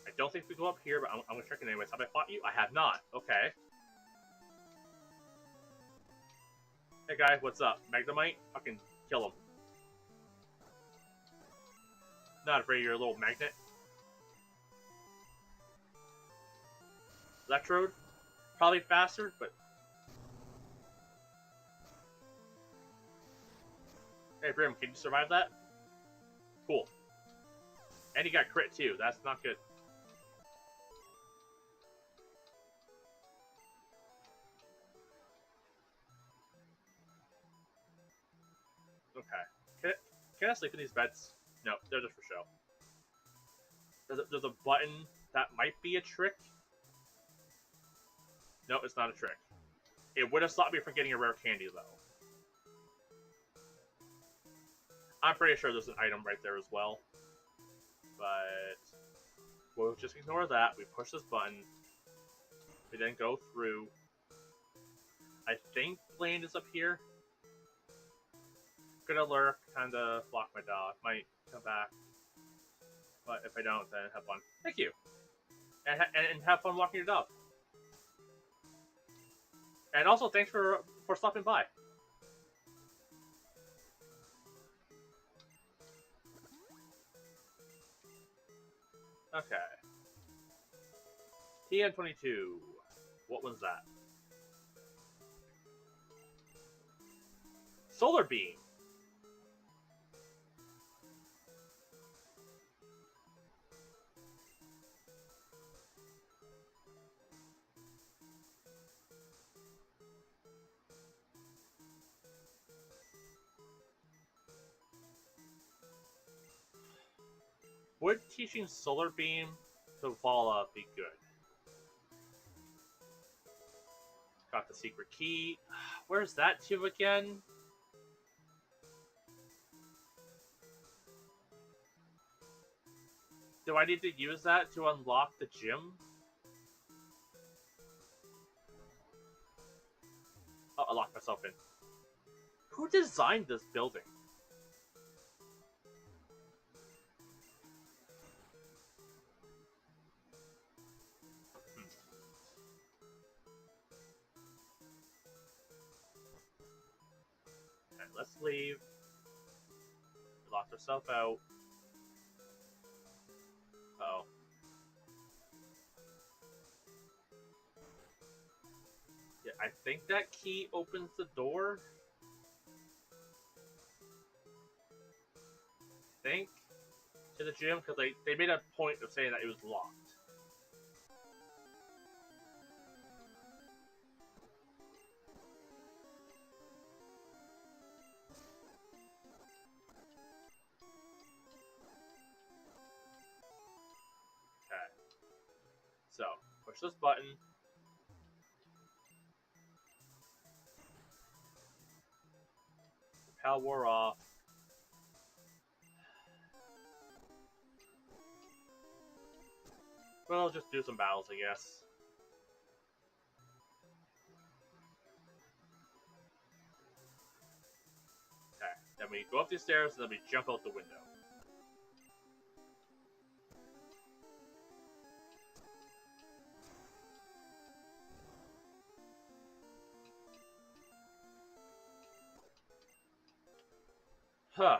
I don't think we go up here, but I'm gonna check it anyways. Have I fought you? I have not. Okay. Hey guy, what's up? Magnemite? Fucking kill him. Not afraid you're a little magnet. Electrode? Probably faster, but... Hey Brim, can you survive that? Cool. And he got crit too, that's not good. Okay. Can I sleep in these beds? No, they're just for show. There's a button that might be a trick. No, it's not a trick. It would have stopped me from getting a rare candy, though. I'm pretty sure there's an item right there as well. But we'll just ignore that. We push this button. We then go through. I think Blaine is up here. Gonna lurk, kinda block my dog. Might come back. But if I don't, then have fun. Thank you. And have fun walking your dog. And also, thanks for stopping by. Okay. TN22. What was that? Solar beam. Would teaching Solar Beam to Vala be good? Got the secret key. Where's that to again? Do I need to use that to unlock the gym? Oh, I locked myself in. Who designed this building? Okay, let's leave. We locked ourselves out. Uh-oh. Yeah, I think that key opens the door. I think. To the gym, because they made a point of saying that it was locked. Okay. So, push this button. Propel wore off. Well, just do some battles, I guess. Okay. Then we go up these stairs, and then we jump out the window. Huh.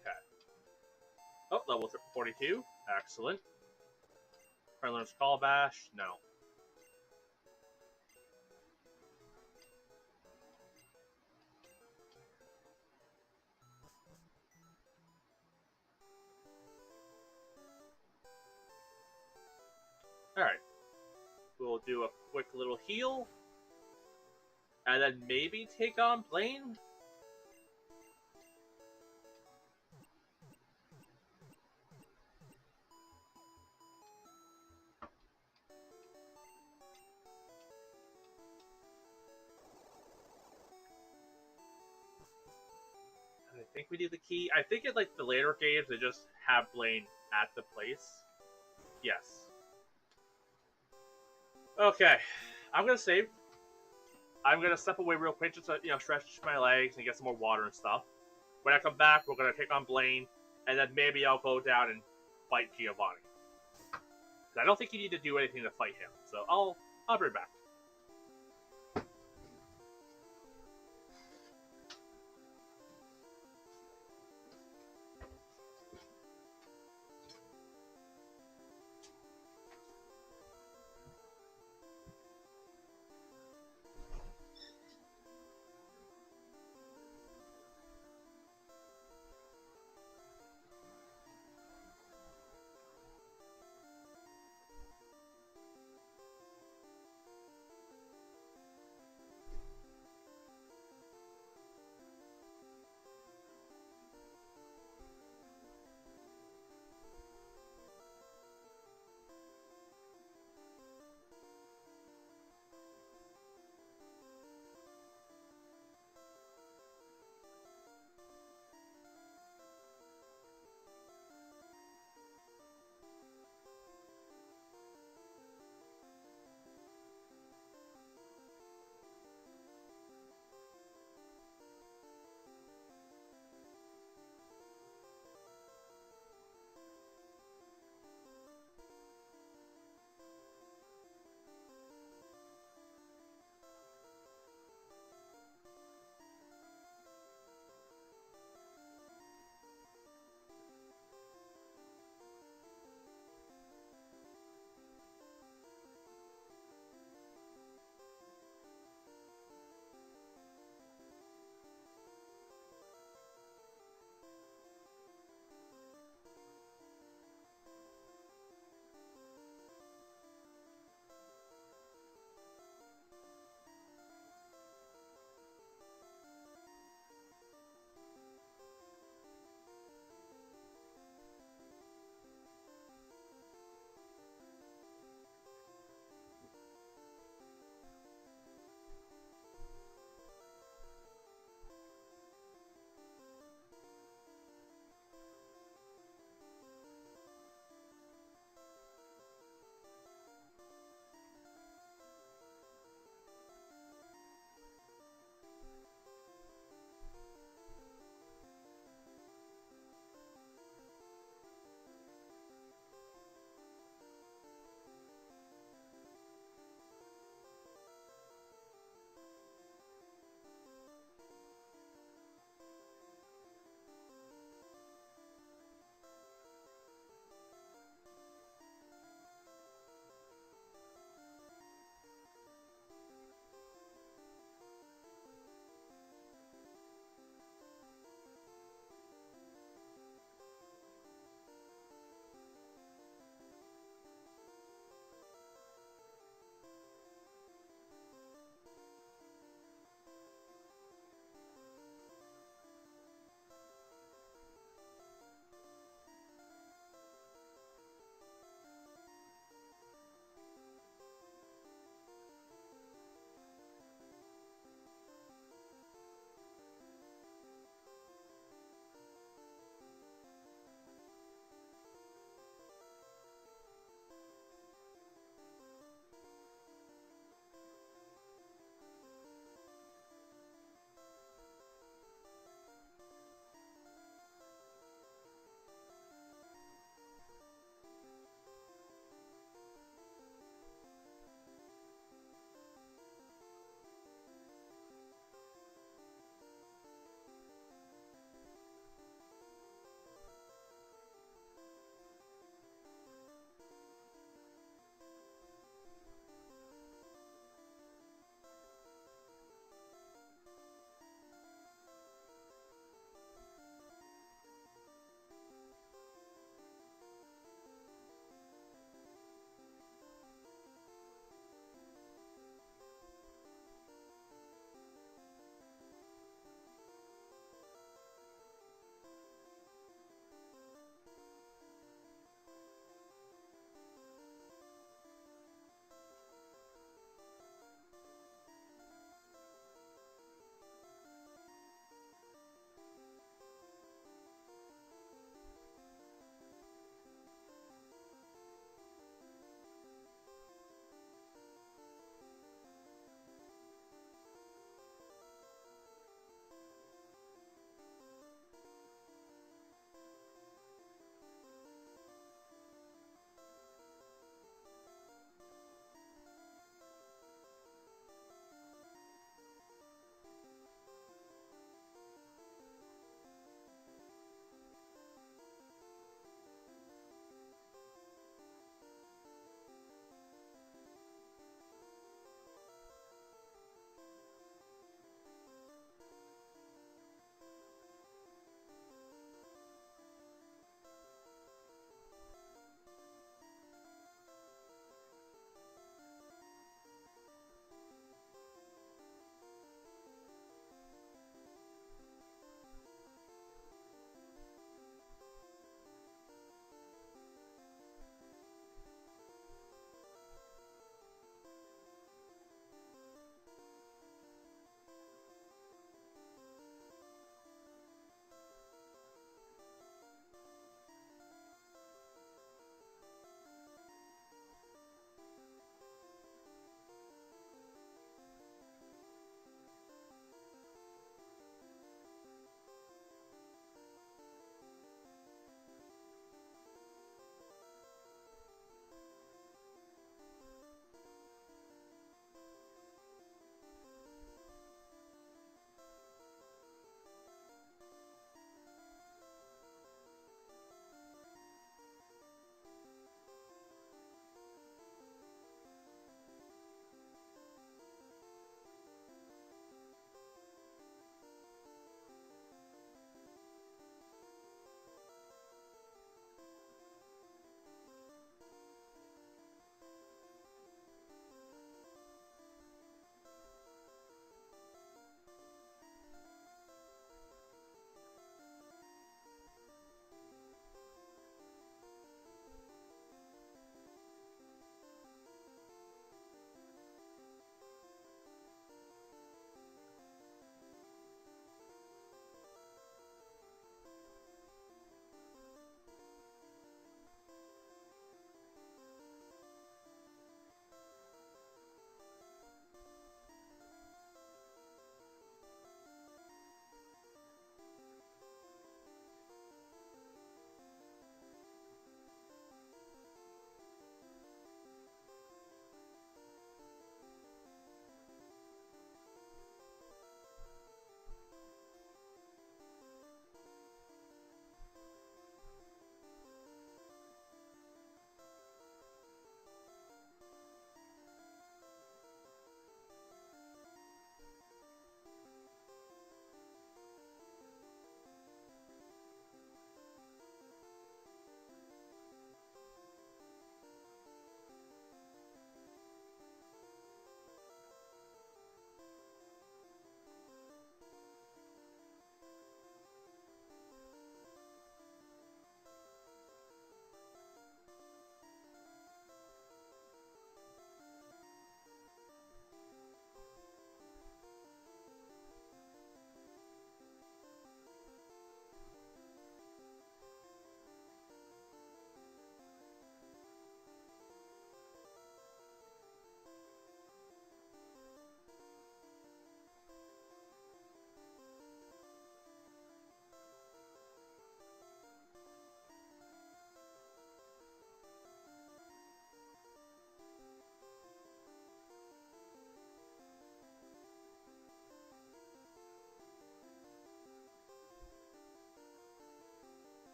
Okay. Oh, level 42. Excellent. Friendler's Calabash. No. Alright. We'll do a quick little heal. And then maybe take on Blaine? I think we need the key. I think in like the later games they just have Blaine at the place. Yes. Okay. I'm gonna save. I'm gonna step away real quick just to, stretch my legs and get some more water and stuff. When I come back, we're gonna take on Blaine, and then maybe I'll go down and fight Giovanni. I don't think you need to do anything to fight him, so I'll bring back.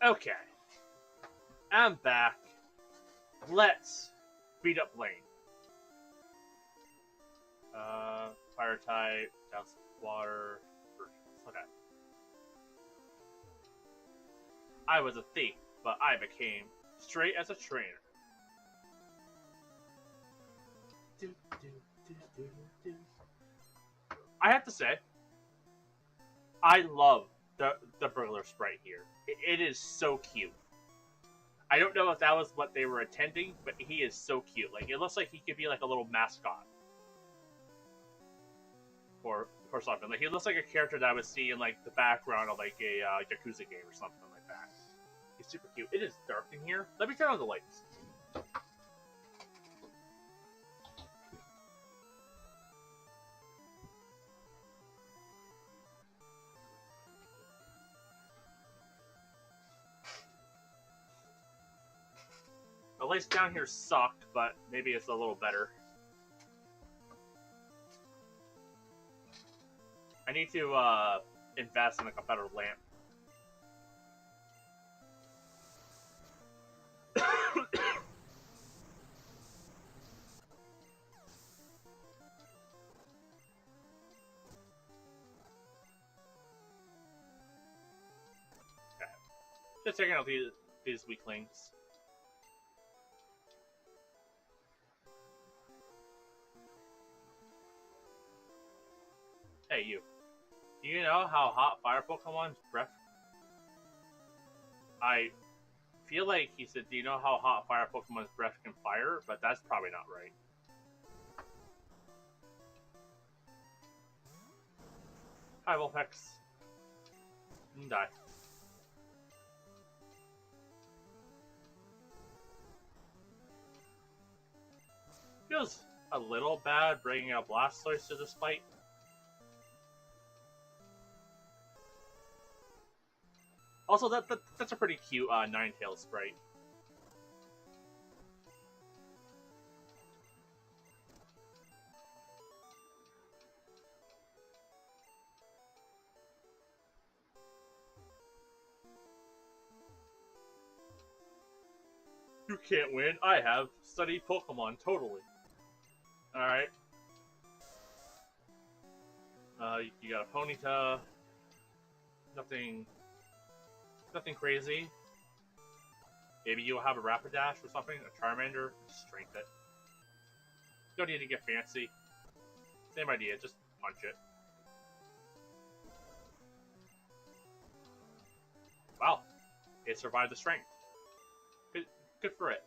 Okay, I'm back. Let's beat up Blaine. Fire type, douse water. Okay. I was a thief, but I became straight as a trainer. I have to say, I love the burglar sprite here. It is so cute. I don't know if that was what they were intending, but he is so cute. Like, it looks like he could be like a little mascot for something. Like, he looks like a character that I would see in like the background of like a Yakuza game or something like that. He's super cute. It is dark in here. Let me turn on the lights. The lights down here suck, but maybe it's a little better. I need to invest in like a better lamp. Okay. Just taking out these weaklings. Hey, you. Do you know how hot fire Pokemons breath? I feel like he said, do you know how hot fire Pokemon's breath can fire? But that's probably not right. Hi, Vulpix. Die. Feels a little bad bringing a Blastoise to this fight. Also, that's a pretty cute Ninetales sprite. You can't win. I have studied Pokemon totally. Alright. You got a Ponyta. Nothing crazy. Maybe you'll have a Rapidash or something, a Charmander. Strength it. Don't need to get fancy. Same idea, just punch it. Wow. It survived the strength. Good for it.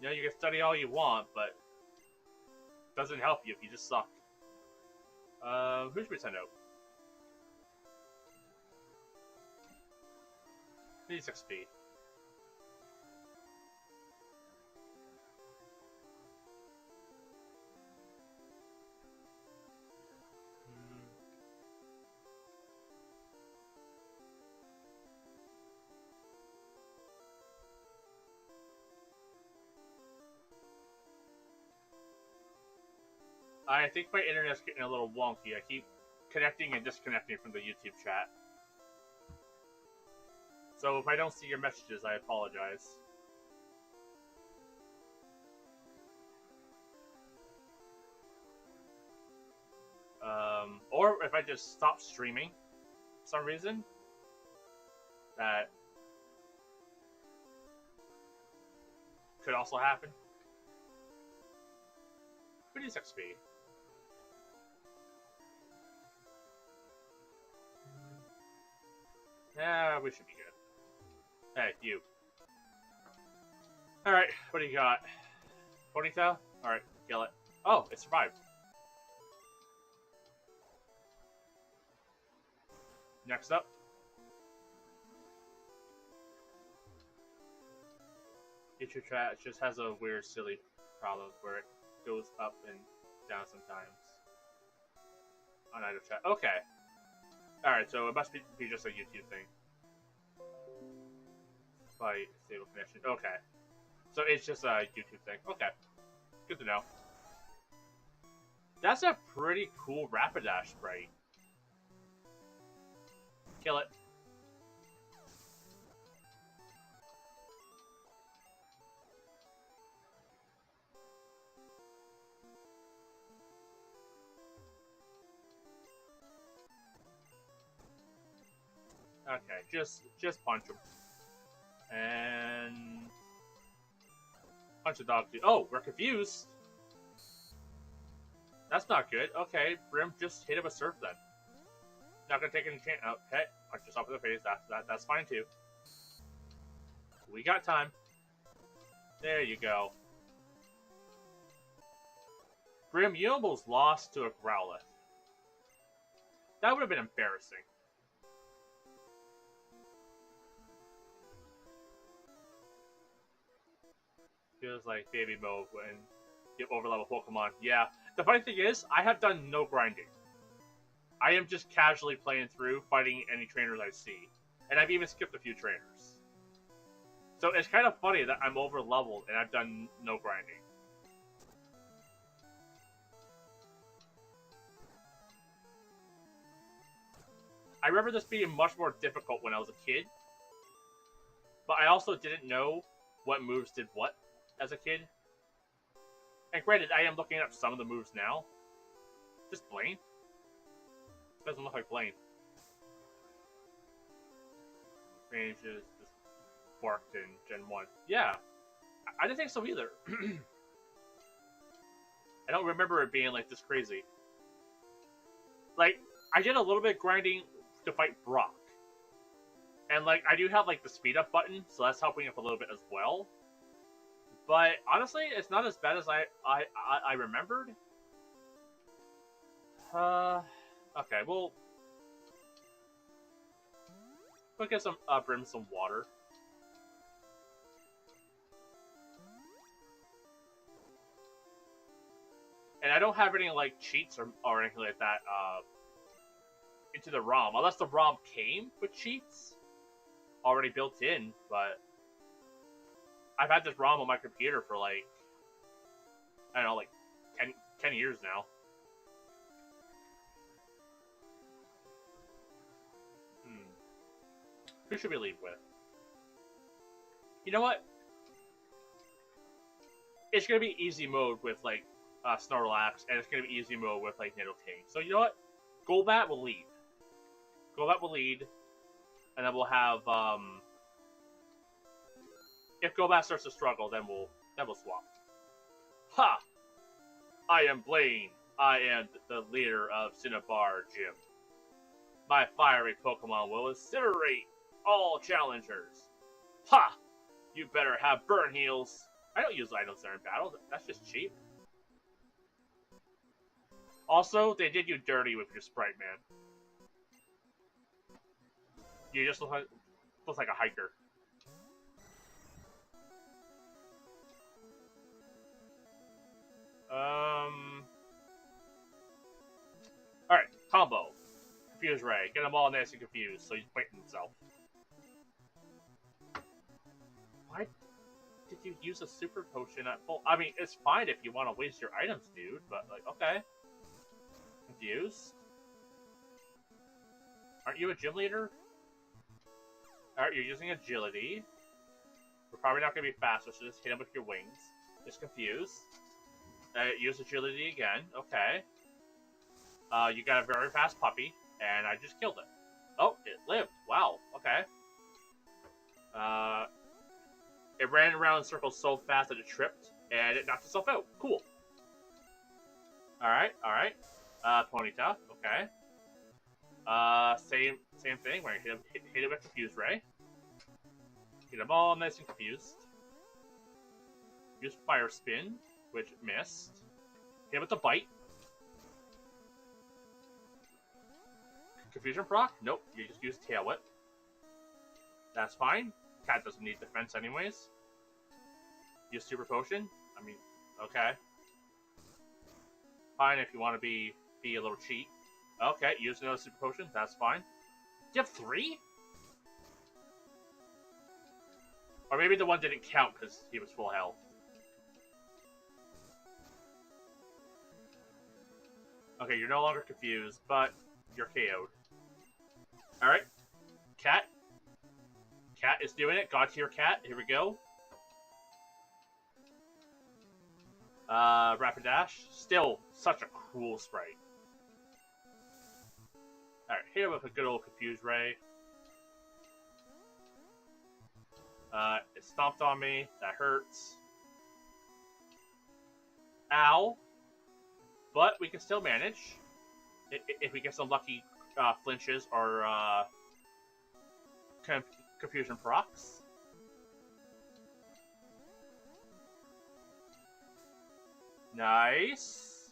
You know, you can study all you want, but it doesn't help you if you just suck. Who should we send out? 56 speed. I think my internet's getting a little wonky. I keep connecting and disconnecting from the YouTube chat. So if I don't see your messages, I apologize. Or if I just stop streaming for some reason, that could also happen. 56 speed. Yeah, we should be good. Hey, you. Alright, what do you got? Ponytail? Alright, kill it. Oh, it survived. Next up. YouTube chat just has a weird, silly problem where it goes up and down sometimes. On idle chat. Okay. Alright, so it must be just a YouTube thing. By stable connection. Okay. So it's just a YouTube thing. Okay. Good to know. That's a pretty cool Rapidash sprite. Kill it. Okay, just punch him. And punch the dog too. Oh, we're confused. That's not good. Okay, Brim, just hit him with Surf then. Not gonna take any chance. Okay, punch yourself in the face. That's fine too. We got time. There you go. Brim, you almost lost to a Growlithe. That would have been embarrassing. Feels like baby mode when you have overlevel Pokemon. Yeah. The funny thing is, I have done no grinding. I am just casually playing through, fighting any trainers I see. And I've even skipped a few trainers. So it's kind of funny that I'm over leveled and I've done no grinding. I remember this being much more difficult when I was a kid. But I also didn't know what moves did what as a kid. And granted, I am looking up some of the moves now. This Blaine? Doesn't look like Blaine. Range is just barked in Gen 1. Yeah. I didn't think so either. I don't remember it being like this crazy. Like, I did a little bit of grinding to fight Brock. And like, I do have like the speed up button, so that's helping up a little bit as well. But honestly, it's not as bad as I remembered. Okay, we'll get some Brim some water. And I don't have any like cheats or anything like that into the ROM, unless the ROM came with cheats already built in. But I've had this ROM on my computer for like, I don't know, like 10 years now. Who should we leave with? You know what? It's gonna be easy mode with like Snorlax, and it's gonna be easy mode with like Nidoking. So you know what? Golbat will lead. Golbat will lead, and then we'll have if Golbat starts to struggle, then we'll swap. Ha! I am Blaine. I am the leader of Cinnabar Gym. My fiery Pokemon will incinerate all challengers. Ha! You better have burn heals. I don't use items that are in battle. That's just cheap. Also, they did you dirty with your Sprite, man. You just look like a hiker. Alright, combo. Confuse Ray. Get them all nice and confused, so he's fighting himself. Why did you use a super potion at full? I mean, it's fine if you want to waste your items, dude, but like, okay. Confused? Aren't you a gym leader? Alright, you're using agility. We're probably not going to be faster, so just hit him with your wings. Just confused. Use agility again. Okay. You got a very fast puppy, and I just killed it. Oh, it lived. Wow. Okay. It ran around in circles so fast that it tripped, and it knocked itself out. Cool. Alright, alright. Ponyta. Okay. Same thing. We're gonna hit him with Confuse Ray. Get them all nice and confused. Use Fire Spin, which missed. Hit him with the Bite. Confusion proc? Nope, you just use Tail Whip. That's fine. Cat doesn't need defense anyways. Use Super Potion. I mean, okay. Fine if you want to be a little cheat. Okay, use another Super Potion. That's fine. Do you have 3? Or maybe the one didn't count because he was full health. Okay, you're no longer confused, but you're KO'd. Alright. Cat. Cat is doing it. God tier cat. Here we go. Rapidash. Still such a cool sprite. Alright, hit him with a good old Confuse Ray. It stomped on me. That hurts. Ow. But we can still manage. If we get some lucky flinches or confusion procs. Nice.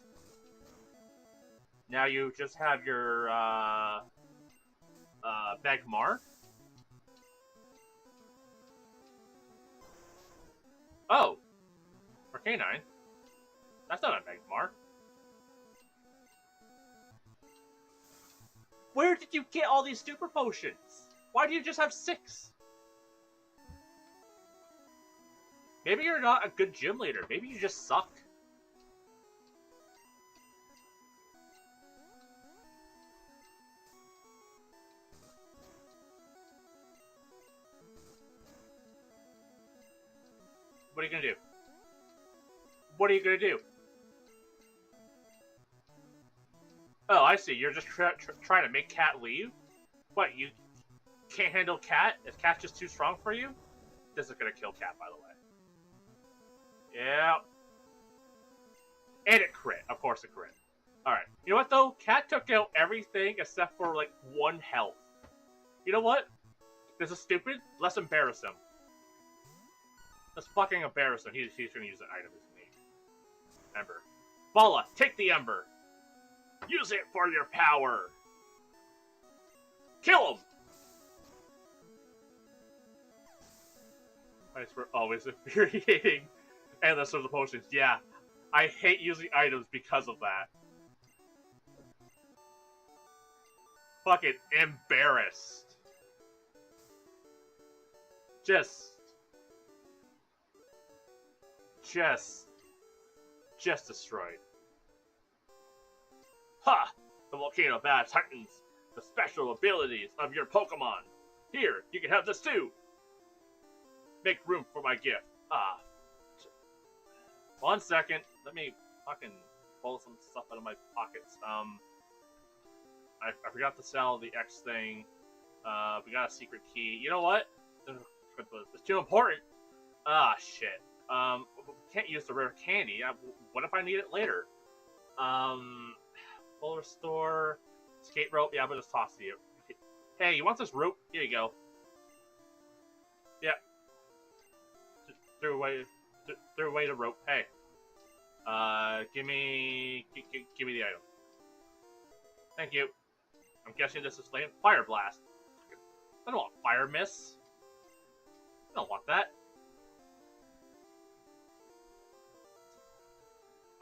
Now you just have your Magmar. Oh, Arcanine. That's not a Magmar. Where did you get all these super potions? Why do you just have 6? Maybe you're not a good gym leader. Maybe you just suck. What are you gonna do? What are you gonna do? Oh, I see. You're just trying to make Cat leave? What, you can't handle Cat? Is Cat just too strong for you? This is gonna kill Cat, by the way. Yeah. And it crit. Of course it crit. Alright. You know what, though? Cat took out everything except for, like, 1 health. You know what? This is stupid. Let's embarrass him. Let's fucking embarrass him. He's gonna use an item, isn't he? Ember. Bala, take the Ember! Use it for your power! Kill him! Fights were always infuriating. Endless of the potions. Yeah, I hate using items because of that. Fucking embarrassed. Just destroyed. Ha! The Volcano Badge heightens the special abilities of your Pokemon. Here, you can have this too. Make room for my gift. 1 second. Let me fucking pull some stuff out of my pockets. I forgot to sell the X thing. We got a secret key. You know what? It's too important. Ah, shit. Can't use the rare candy. What if I need it later? Full restore. Skate rope. Yeah, I'm gonna just toss it to you. Hey, you want this rope? Here you go. Yeah. Threw away the rope. Hey. Give me the item. Thank you. I'm guessing this is like Fire Blast. I don't want Fire Miss. I don't want that.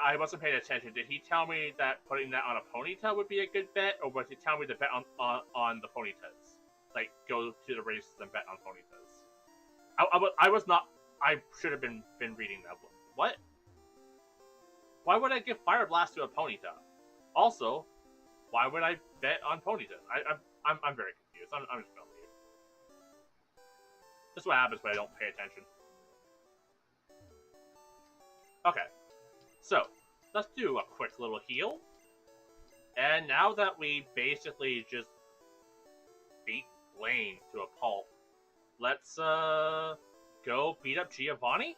I wasn't paying attention. Did he tell me that putting that on a Ponyta would be a good bet, or was he telling me to bet on the Ponytas? Like, go to the races and bet on Ponytas. I was not. I should have been reading that. What? Why would I give Fire Blast to a Ponyta? Also, why would I bet on Ponytas? I'm very confused. I'm just gonna leave. This is what happens when I don't pay attention. Okay. So, let's do a quick little heal. And now that we basically just beat Blaine to a pulp, let's go beat up Giovanni?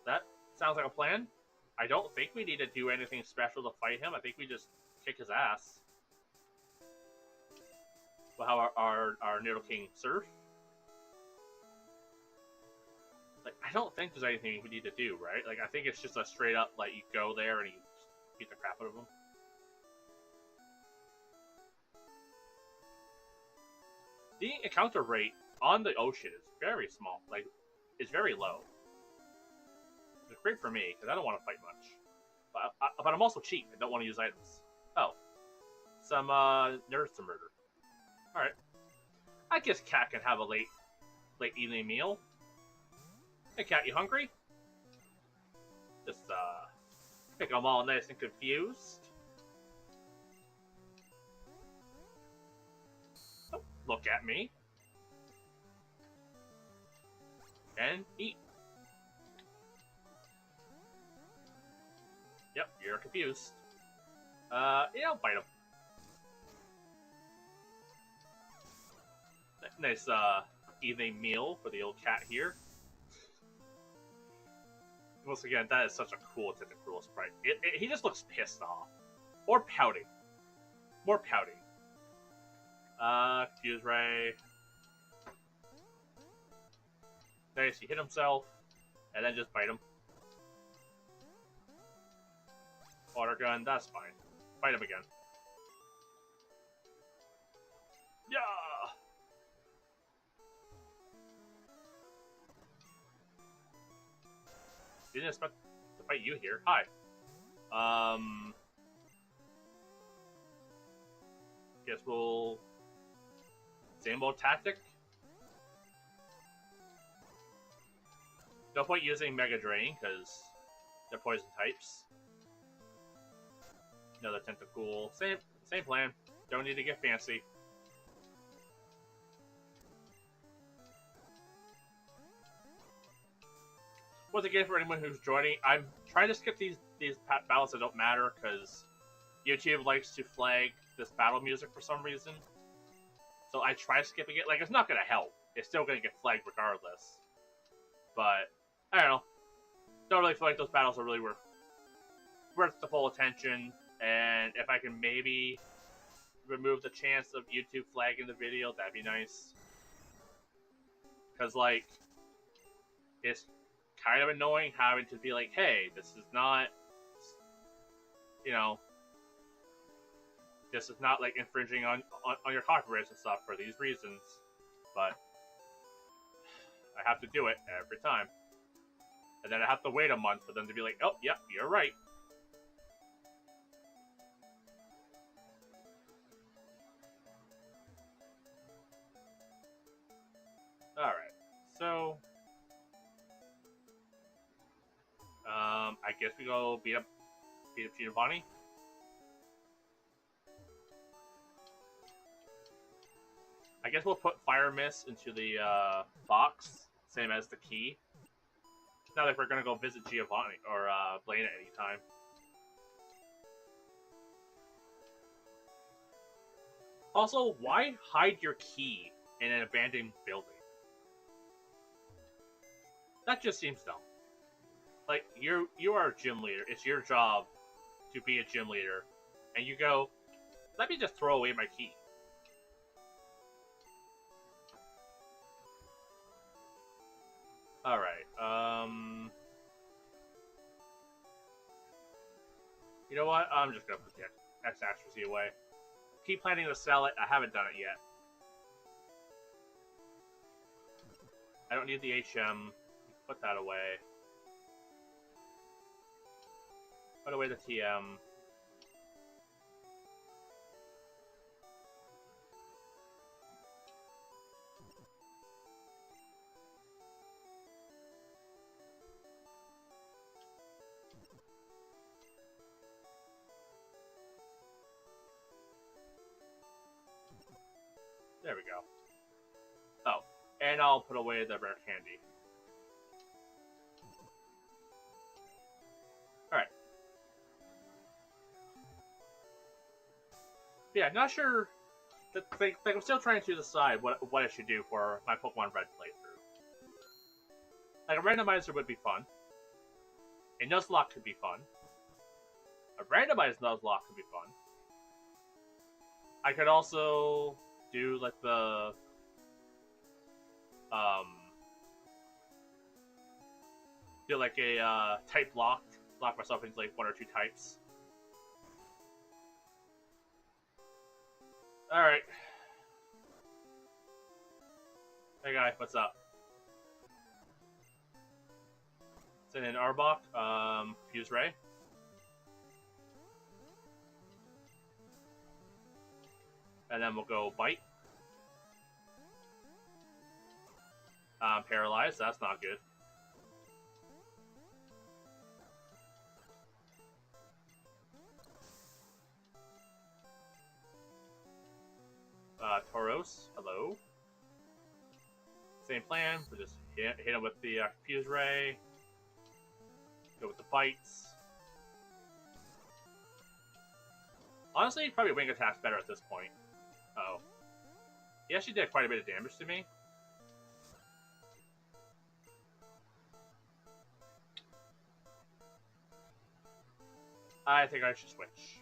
That sounds like a plan. I don't think we need to do anything special to fight him. I think we just kick his ass. Well, how our Noodle King Surf. Like, I don't think there's anything we need to do, right? Like, I think it's just a straight up, like, you go there and you beat the crap out of him. The encounter rate on the ocean is very small. Like, it's very low. It's great for me, because I don't want to fight much. But I'm also cheap. I don't want to use items. Oh. Some, nerves to murder. Alright. I guess Cat can have a late evening meal. Hey, Cat, you hungry? Just, pick them all nice and confused. look at me. And eat. Yep, you're confused. Yeah, bite him. Nice, evening meal for the old cat here. Once again, that is such a cool Tentacruel sprite. He just looks pissed off. Or pouting. More pouting. Fuse Ray. Nice, he hit himself. And then just bite him. Water gun, that's fine. Bite him again. Yeah! Didn't expect to fight you here. Hi. Guess we'll... Same old tactic? No point using Mega Drain, because they're poison types. Another Tentacool. Same plan. Don't need to get fancy. Once again, for anyone who's joining, I'm trying to skip these battles that don't matter, because YouTube likes to flag this battle music for some reason. So I try skipping it. Like, it's not going to help. It's still going to get flagged regardless. But, I don't know. Don't really feel like those battles are really worth the full attention. And if I can maybe remove the chance of YouTube flagging the video, that'd be nice. Because, like, it's kind of annoying having to be like, hey, this is not, you know, this is not, like, infringing on your copyrights and stuff for these reasons. But I have to do it every time. And then I have to wait a month for them to be like, oh, yep, you're right. Alright, so... I guess we go beat up Giovanni. I guess we'll put Fire Mist into the box, same as the key. Not like we're gonna go visit Giovanni or Blaine at any time. Also, why hide your key in an abandoned building? That just seems dumb. Like, you are a gym leader. It's your job to be a gym leader. And you go, let me just throw away my key. Alright, you know what? I'm just gonna put the X-Astrophy away. Keep planning to sell it. I haven't done it yet. I don't need the HM. Put that away. Put away the TM. There we go. Oh, and I'll put away the rare candy. Alright. Yeah, not sure. Like, I'm still trying to decide what I should do for my Pokemon Red playthrough. Like, a randomizer would be fun. A Nuzlocke could be fun. A randomized Nuzlocke could be fun. I could also do, like, the... do, like, a, type lock myself into, like, one or two types. Alright. Hey, guy, what's up? Send in Arbok, Fuse Ray. And then we'll go Bite. Paralyzed, that's not good. Tauros, hello. Same plan, we'll just hit him with the Confuse Ray. Go with the bites. Honestly, probably wing attack's better at this point. Uh oh. He actually did quite a bit of damage to me. I think I should switch.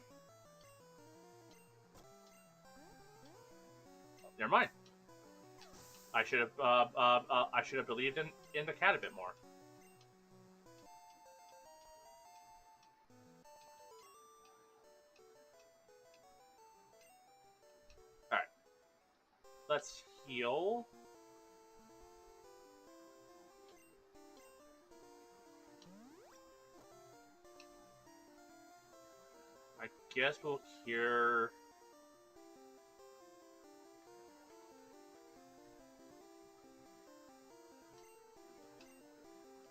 Never mind. I should have believed in the cat a bit more. All right. Let's heal. I guess we'll cure.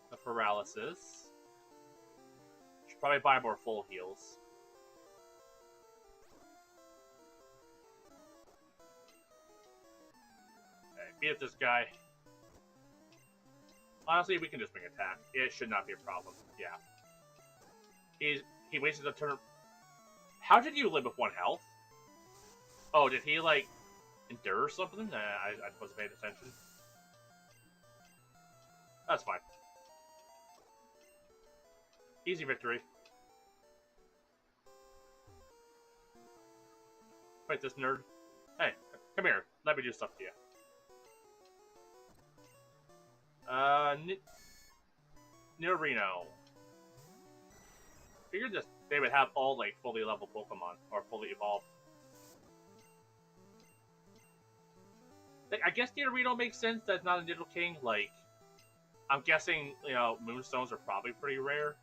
The paralysis. Should probably buy more full heals. Okay, beat up this guy. Honestly, we can just bring attack. It should not be a problem. Yeah. He wasted a turn. How did you live with 1 health? Oh, did he like endure or something? I wasn't paying attention. That's fine. Easy victory. Fight this nerd. Hey, come here. Let me do stuff to you. Nidorino. Figured this they would have all like fully level Pokemon or fully evolved. Like, I guess Nidorino makes sense. That's not a Nidoking. Like, I'm guessing Moonstones are probably pretty rare.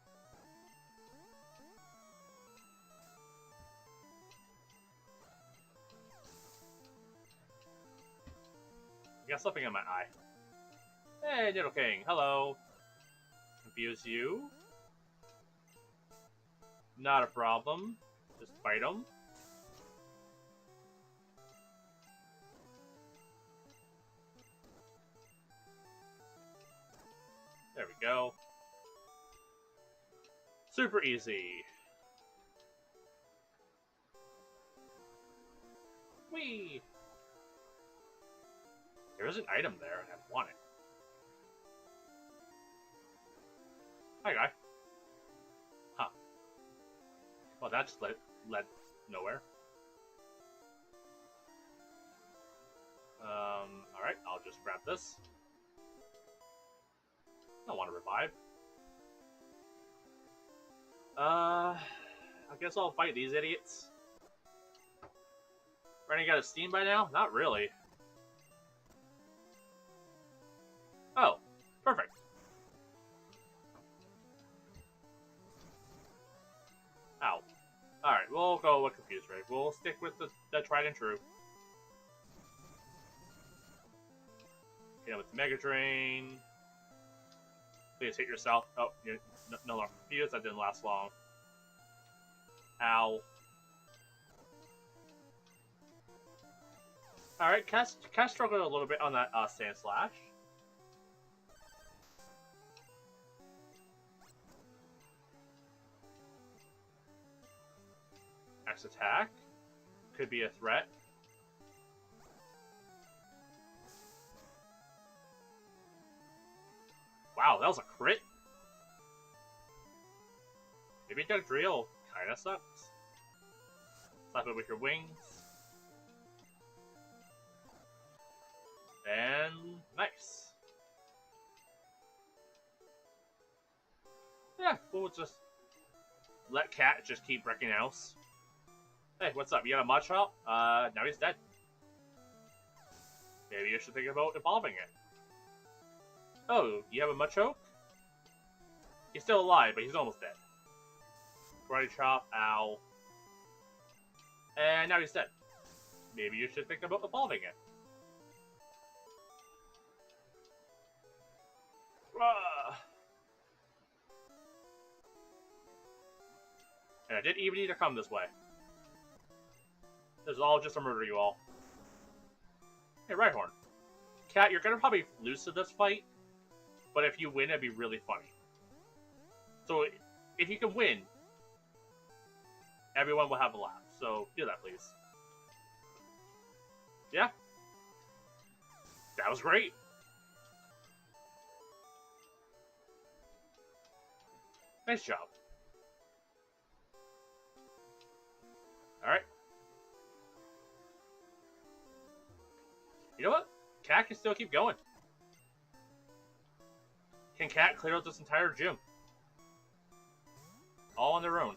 I got something in my eye. Hey, Nidoking, hello. Confuse you. Not a problem. Just fight him. There we go. Super easy. Whee! There is an item there, and I want it. Hi, guy. Huh. Well, that just led nowhere. Alright, I'll just grab this. I don't want to revive. I guess I'll fight these idiots. Running out of steam by now? Not really. Oh, perfect. Ow. Alright, we'll go with Confuse Ray. We'll stick with the tried and true. With the Mega Drain. Please hit yourself. Oh, you're no longer confused. That didn't last long. Ow. Alright, Cass struggled a little bit on that Sand Slash. X attack. Could be a threat. Wow, that was a crit. Maybe Dugtrio kinda sucks. Slap it with your wings. And nice. Yeah, we'll just let Cat just keep wrecking house. Hey, what's up? You got a Machop? Now he's dead. Maybe you should think about evolving it. Oh, you have a Machoke? He's still alive, but he's almost dead. Karate Chop, ow. And now he's dead. Maybe you should think about evolving it. And I didn't even need to come this way. This is all just to murder you all. Hey, Rhyhorn. Cat, you're gonna probably lose to this fight, but if you win, it'd be really funny. So, if you can win, everyone will have a laugh. So, do that, please. Yeah. That was great. Nice job. Alright. You know what? Cat can still keep going. Can Cat clear out this entire gym? All on their own.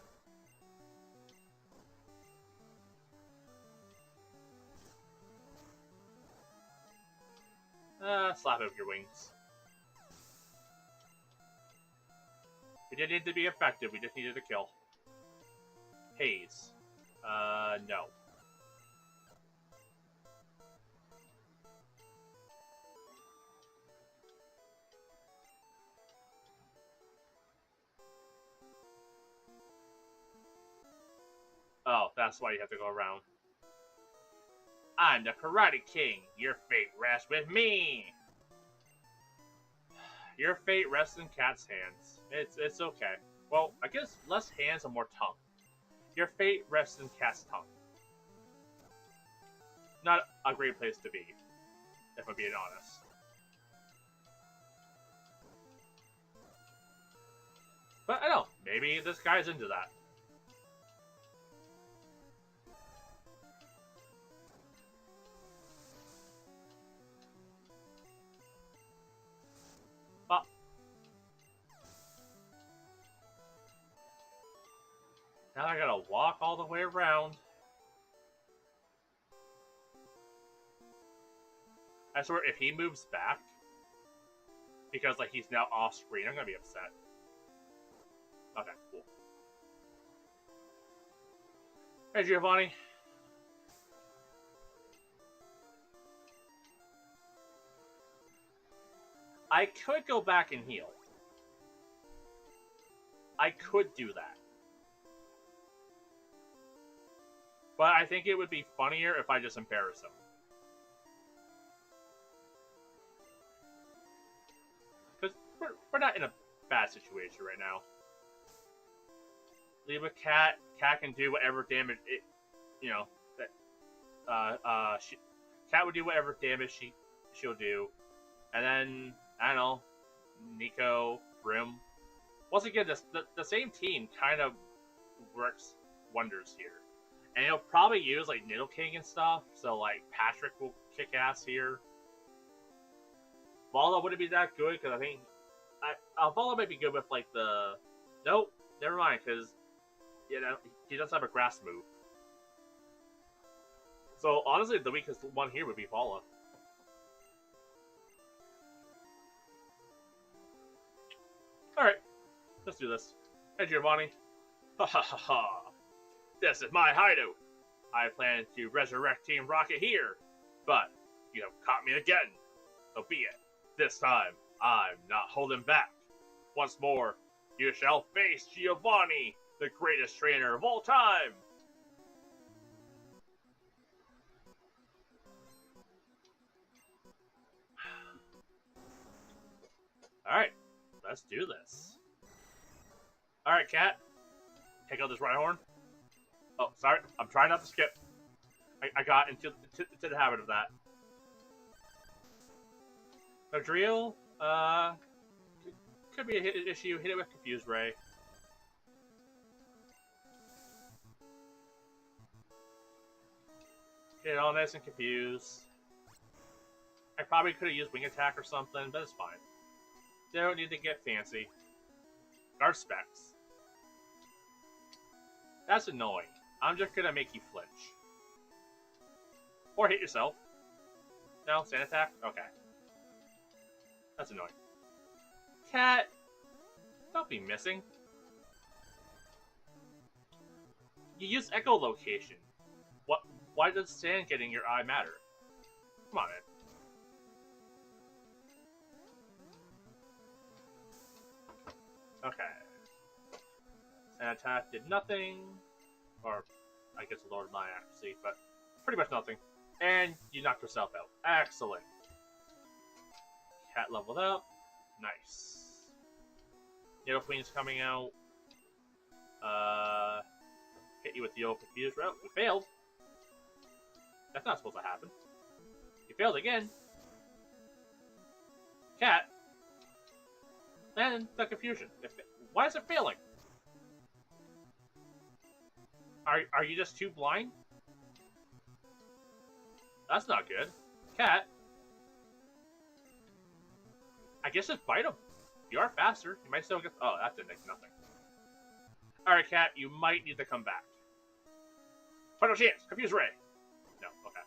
Slap it with your wings. We didn't need to be effective, we just needed a kill. Haze. No. Oh, that's why you have to go around. I'm the Karate King. Your fate rests with me. Your fate rests in Cat's hands. It's okay. Well, I guess less hands and more tongue. Your fate rests in Cat's tongue. Not a great place to be, if I'm being honest. But I don't know, maybe this guy's into that. Well, now I gotta walk all the way around. I swear, if he moves back, because like he's now off screen, I'm gonna be upset. Okay, cool. Hey, Giovanni. I could go back and heal. I could do that. But I think it would be funnier if I just embarrass him. Because we're not in a bad situation right now. Leave a cat. Cat can do whatever damage it, you know, that cat would do whatever damage she'll do, and then I don't know, Nico, Brim. Once again, the same team kind of works wonders here, and he'll probably use like Niddle King and stuff. So like Patrick will kick ass here. Vala wouldn't be that good because I think Vala might be good with like the nope, never mind because you know he does have a grass move. So honestly, the weakest one here would be Vala. Alright, let's do this. Hey Giovanni. Ha ha ha ha. This is my hideout. I plan to resurrect Team Rocket here, but you have caught me again. So be it. This time, I'm not holding back. Once more, you shall face Giovanni, the greatest trainer of all time. Alright, let's do this. Alright, Cat. Take out this Rhyhorn. Oh, sorry. I'm trying not to skip. I got into the habit of that. Adriel, could be a hit issue. Hit it with Confuse Ray. Get it all nice and confused. I probably could have used Wing Attack or something, but it's fine. They don't need to get fancy. Guard Specs. That's annoying. I'm just gonna make you flinch. Or hit yourself. No? Sand Attack? Okay. That's annoying. Cat! Don't be missing. You use echolocation. What? Why does sand getting your eye matter? Come on, man. Okay. Sand Attack did nothing. Or, I guess lowered my accuracy, but pretty much nothing. And you knocked yourself out. Excellent. Cat leveled up. Nice. Nidoqueen's Queen's coming out. Hit you with the old confused route. We failed. That's not supposed to happen. You failed again. Cat. And the confusion. Why is it failing? Are you just too blind? That's not good. Cat. I guess just bite him. You are faster. You might still get... Oh, that didn't make nothing. Alright, Cat. You might need to come back. Final chance. Confuse Ray. No. Okay.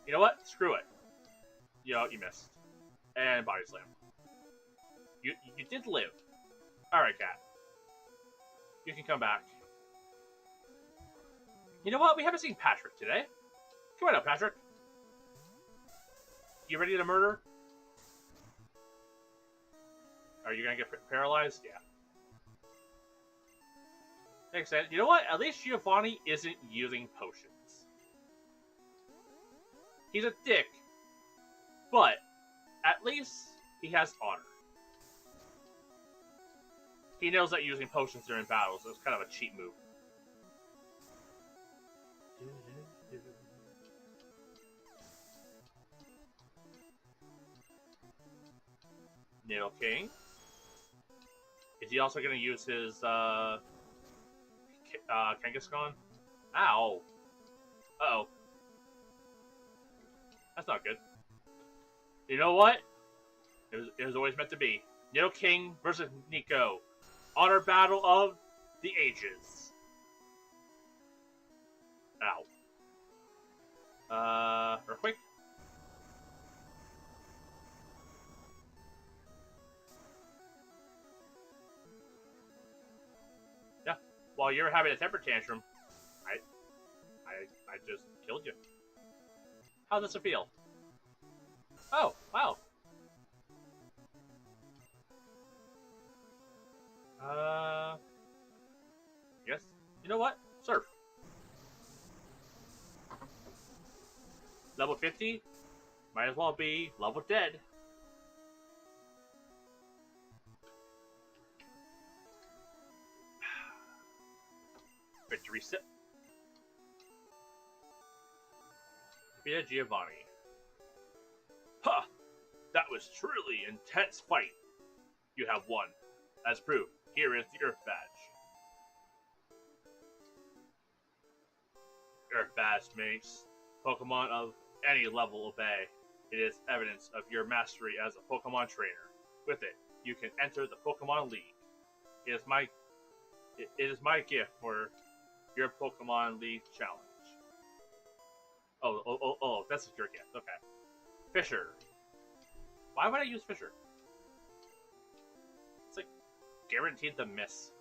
You know what? Screw it. You missed. And body slam. You did live. Alright, Cat. You can come back. You know what? We haven't seen Patrick today. Come on up, Patrick. You ready to murder? Are you gonna get paralyzed? Yeah. Makes sense. You know what? At least Giovanni isn't using potions. He's a dick, but at least he has honor. He knows that using potions during battles is kind of a cheat move. Nidoking. Is he also going to use his Kangaskhan? Ow. Uh-oh. That's not good. You know what? It was always meant to be. Nidoking versus Nico. Honor battle of the ages. Ow. Earthquake? Yeah. While you're having a temper tantrum, I just killed you. How does it feel? Oh, wow. Yes. You know what? Surf. Level 50? Might as well be level dead. Victory sip. Defeated Giovanni. Ha! That was truly intense fight. You have won. As proof, here is the Earth Badge. Earth Badge makes Pokemon of any level obey. It is evidence of your mastery as a Pokemon trainer. With it, you can enter the Pokemon League. It is my gift for your Pokemon League challenge. Oh, that's your gift. Okay. Fisher. Why would I use Fisher? It's like guaranteed to miss.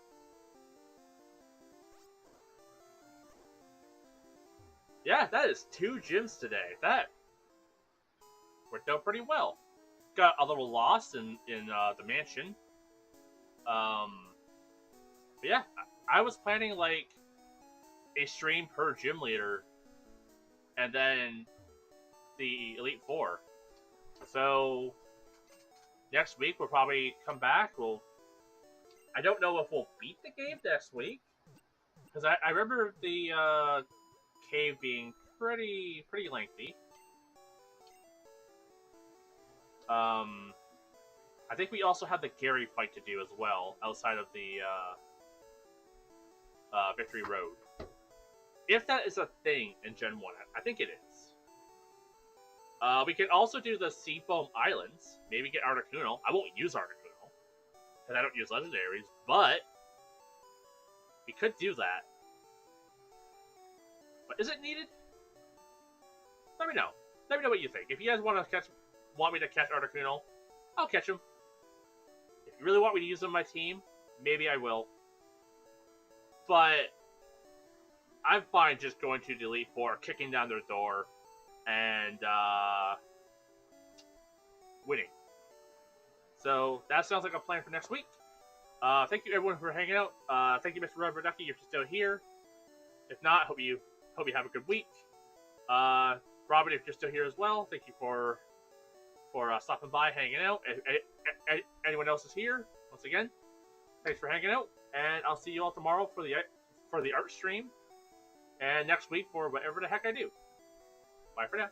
Yeah, that is 2 gyms today. That worked out pretty well. Got a little lost in the mansion. But yeah, I was planning like a stream per gym leader, and then the Elite Four. So next week we'll probably come back. I don't know if we'll beat the game next week, because I remember the cave being pretty lengthy. I think we also have the Gary fight to do as well, outside of the Victory Road. If that is a thing in Gen 1, I think it is. We can also do the Seafoam Islands. Maybe get Articuno. I won't use Articuno, because I don't use legendaries, but we could do that. But is it needed? Let me know. Let me know what you think. If you guys want me to catch Articuno, I'll catch him. If you really want me to use him on my team, maybe I will. But I'm fine just going to the Elite Four, kicking down their door, and winning. So that sounds like a plan for next week. Thank you everyone for hanging out. Thank you, Mr. Rubber Ducky, if you're still here. If not, hope you have a good week. Robin, if you're still here as well, thank you for stopping by, hanging out. Anyone else is here, once again, thanks for hanging out, and I'll see you all tomorrow for the art stream, and next week for whatever the heck I do. Bye for now.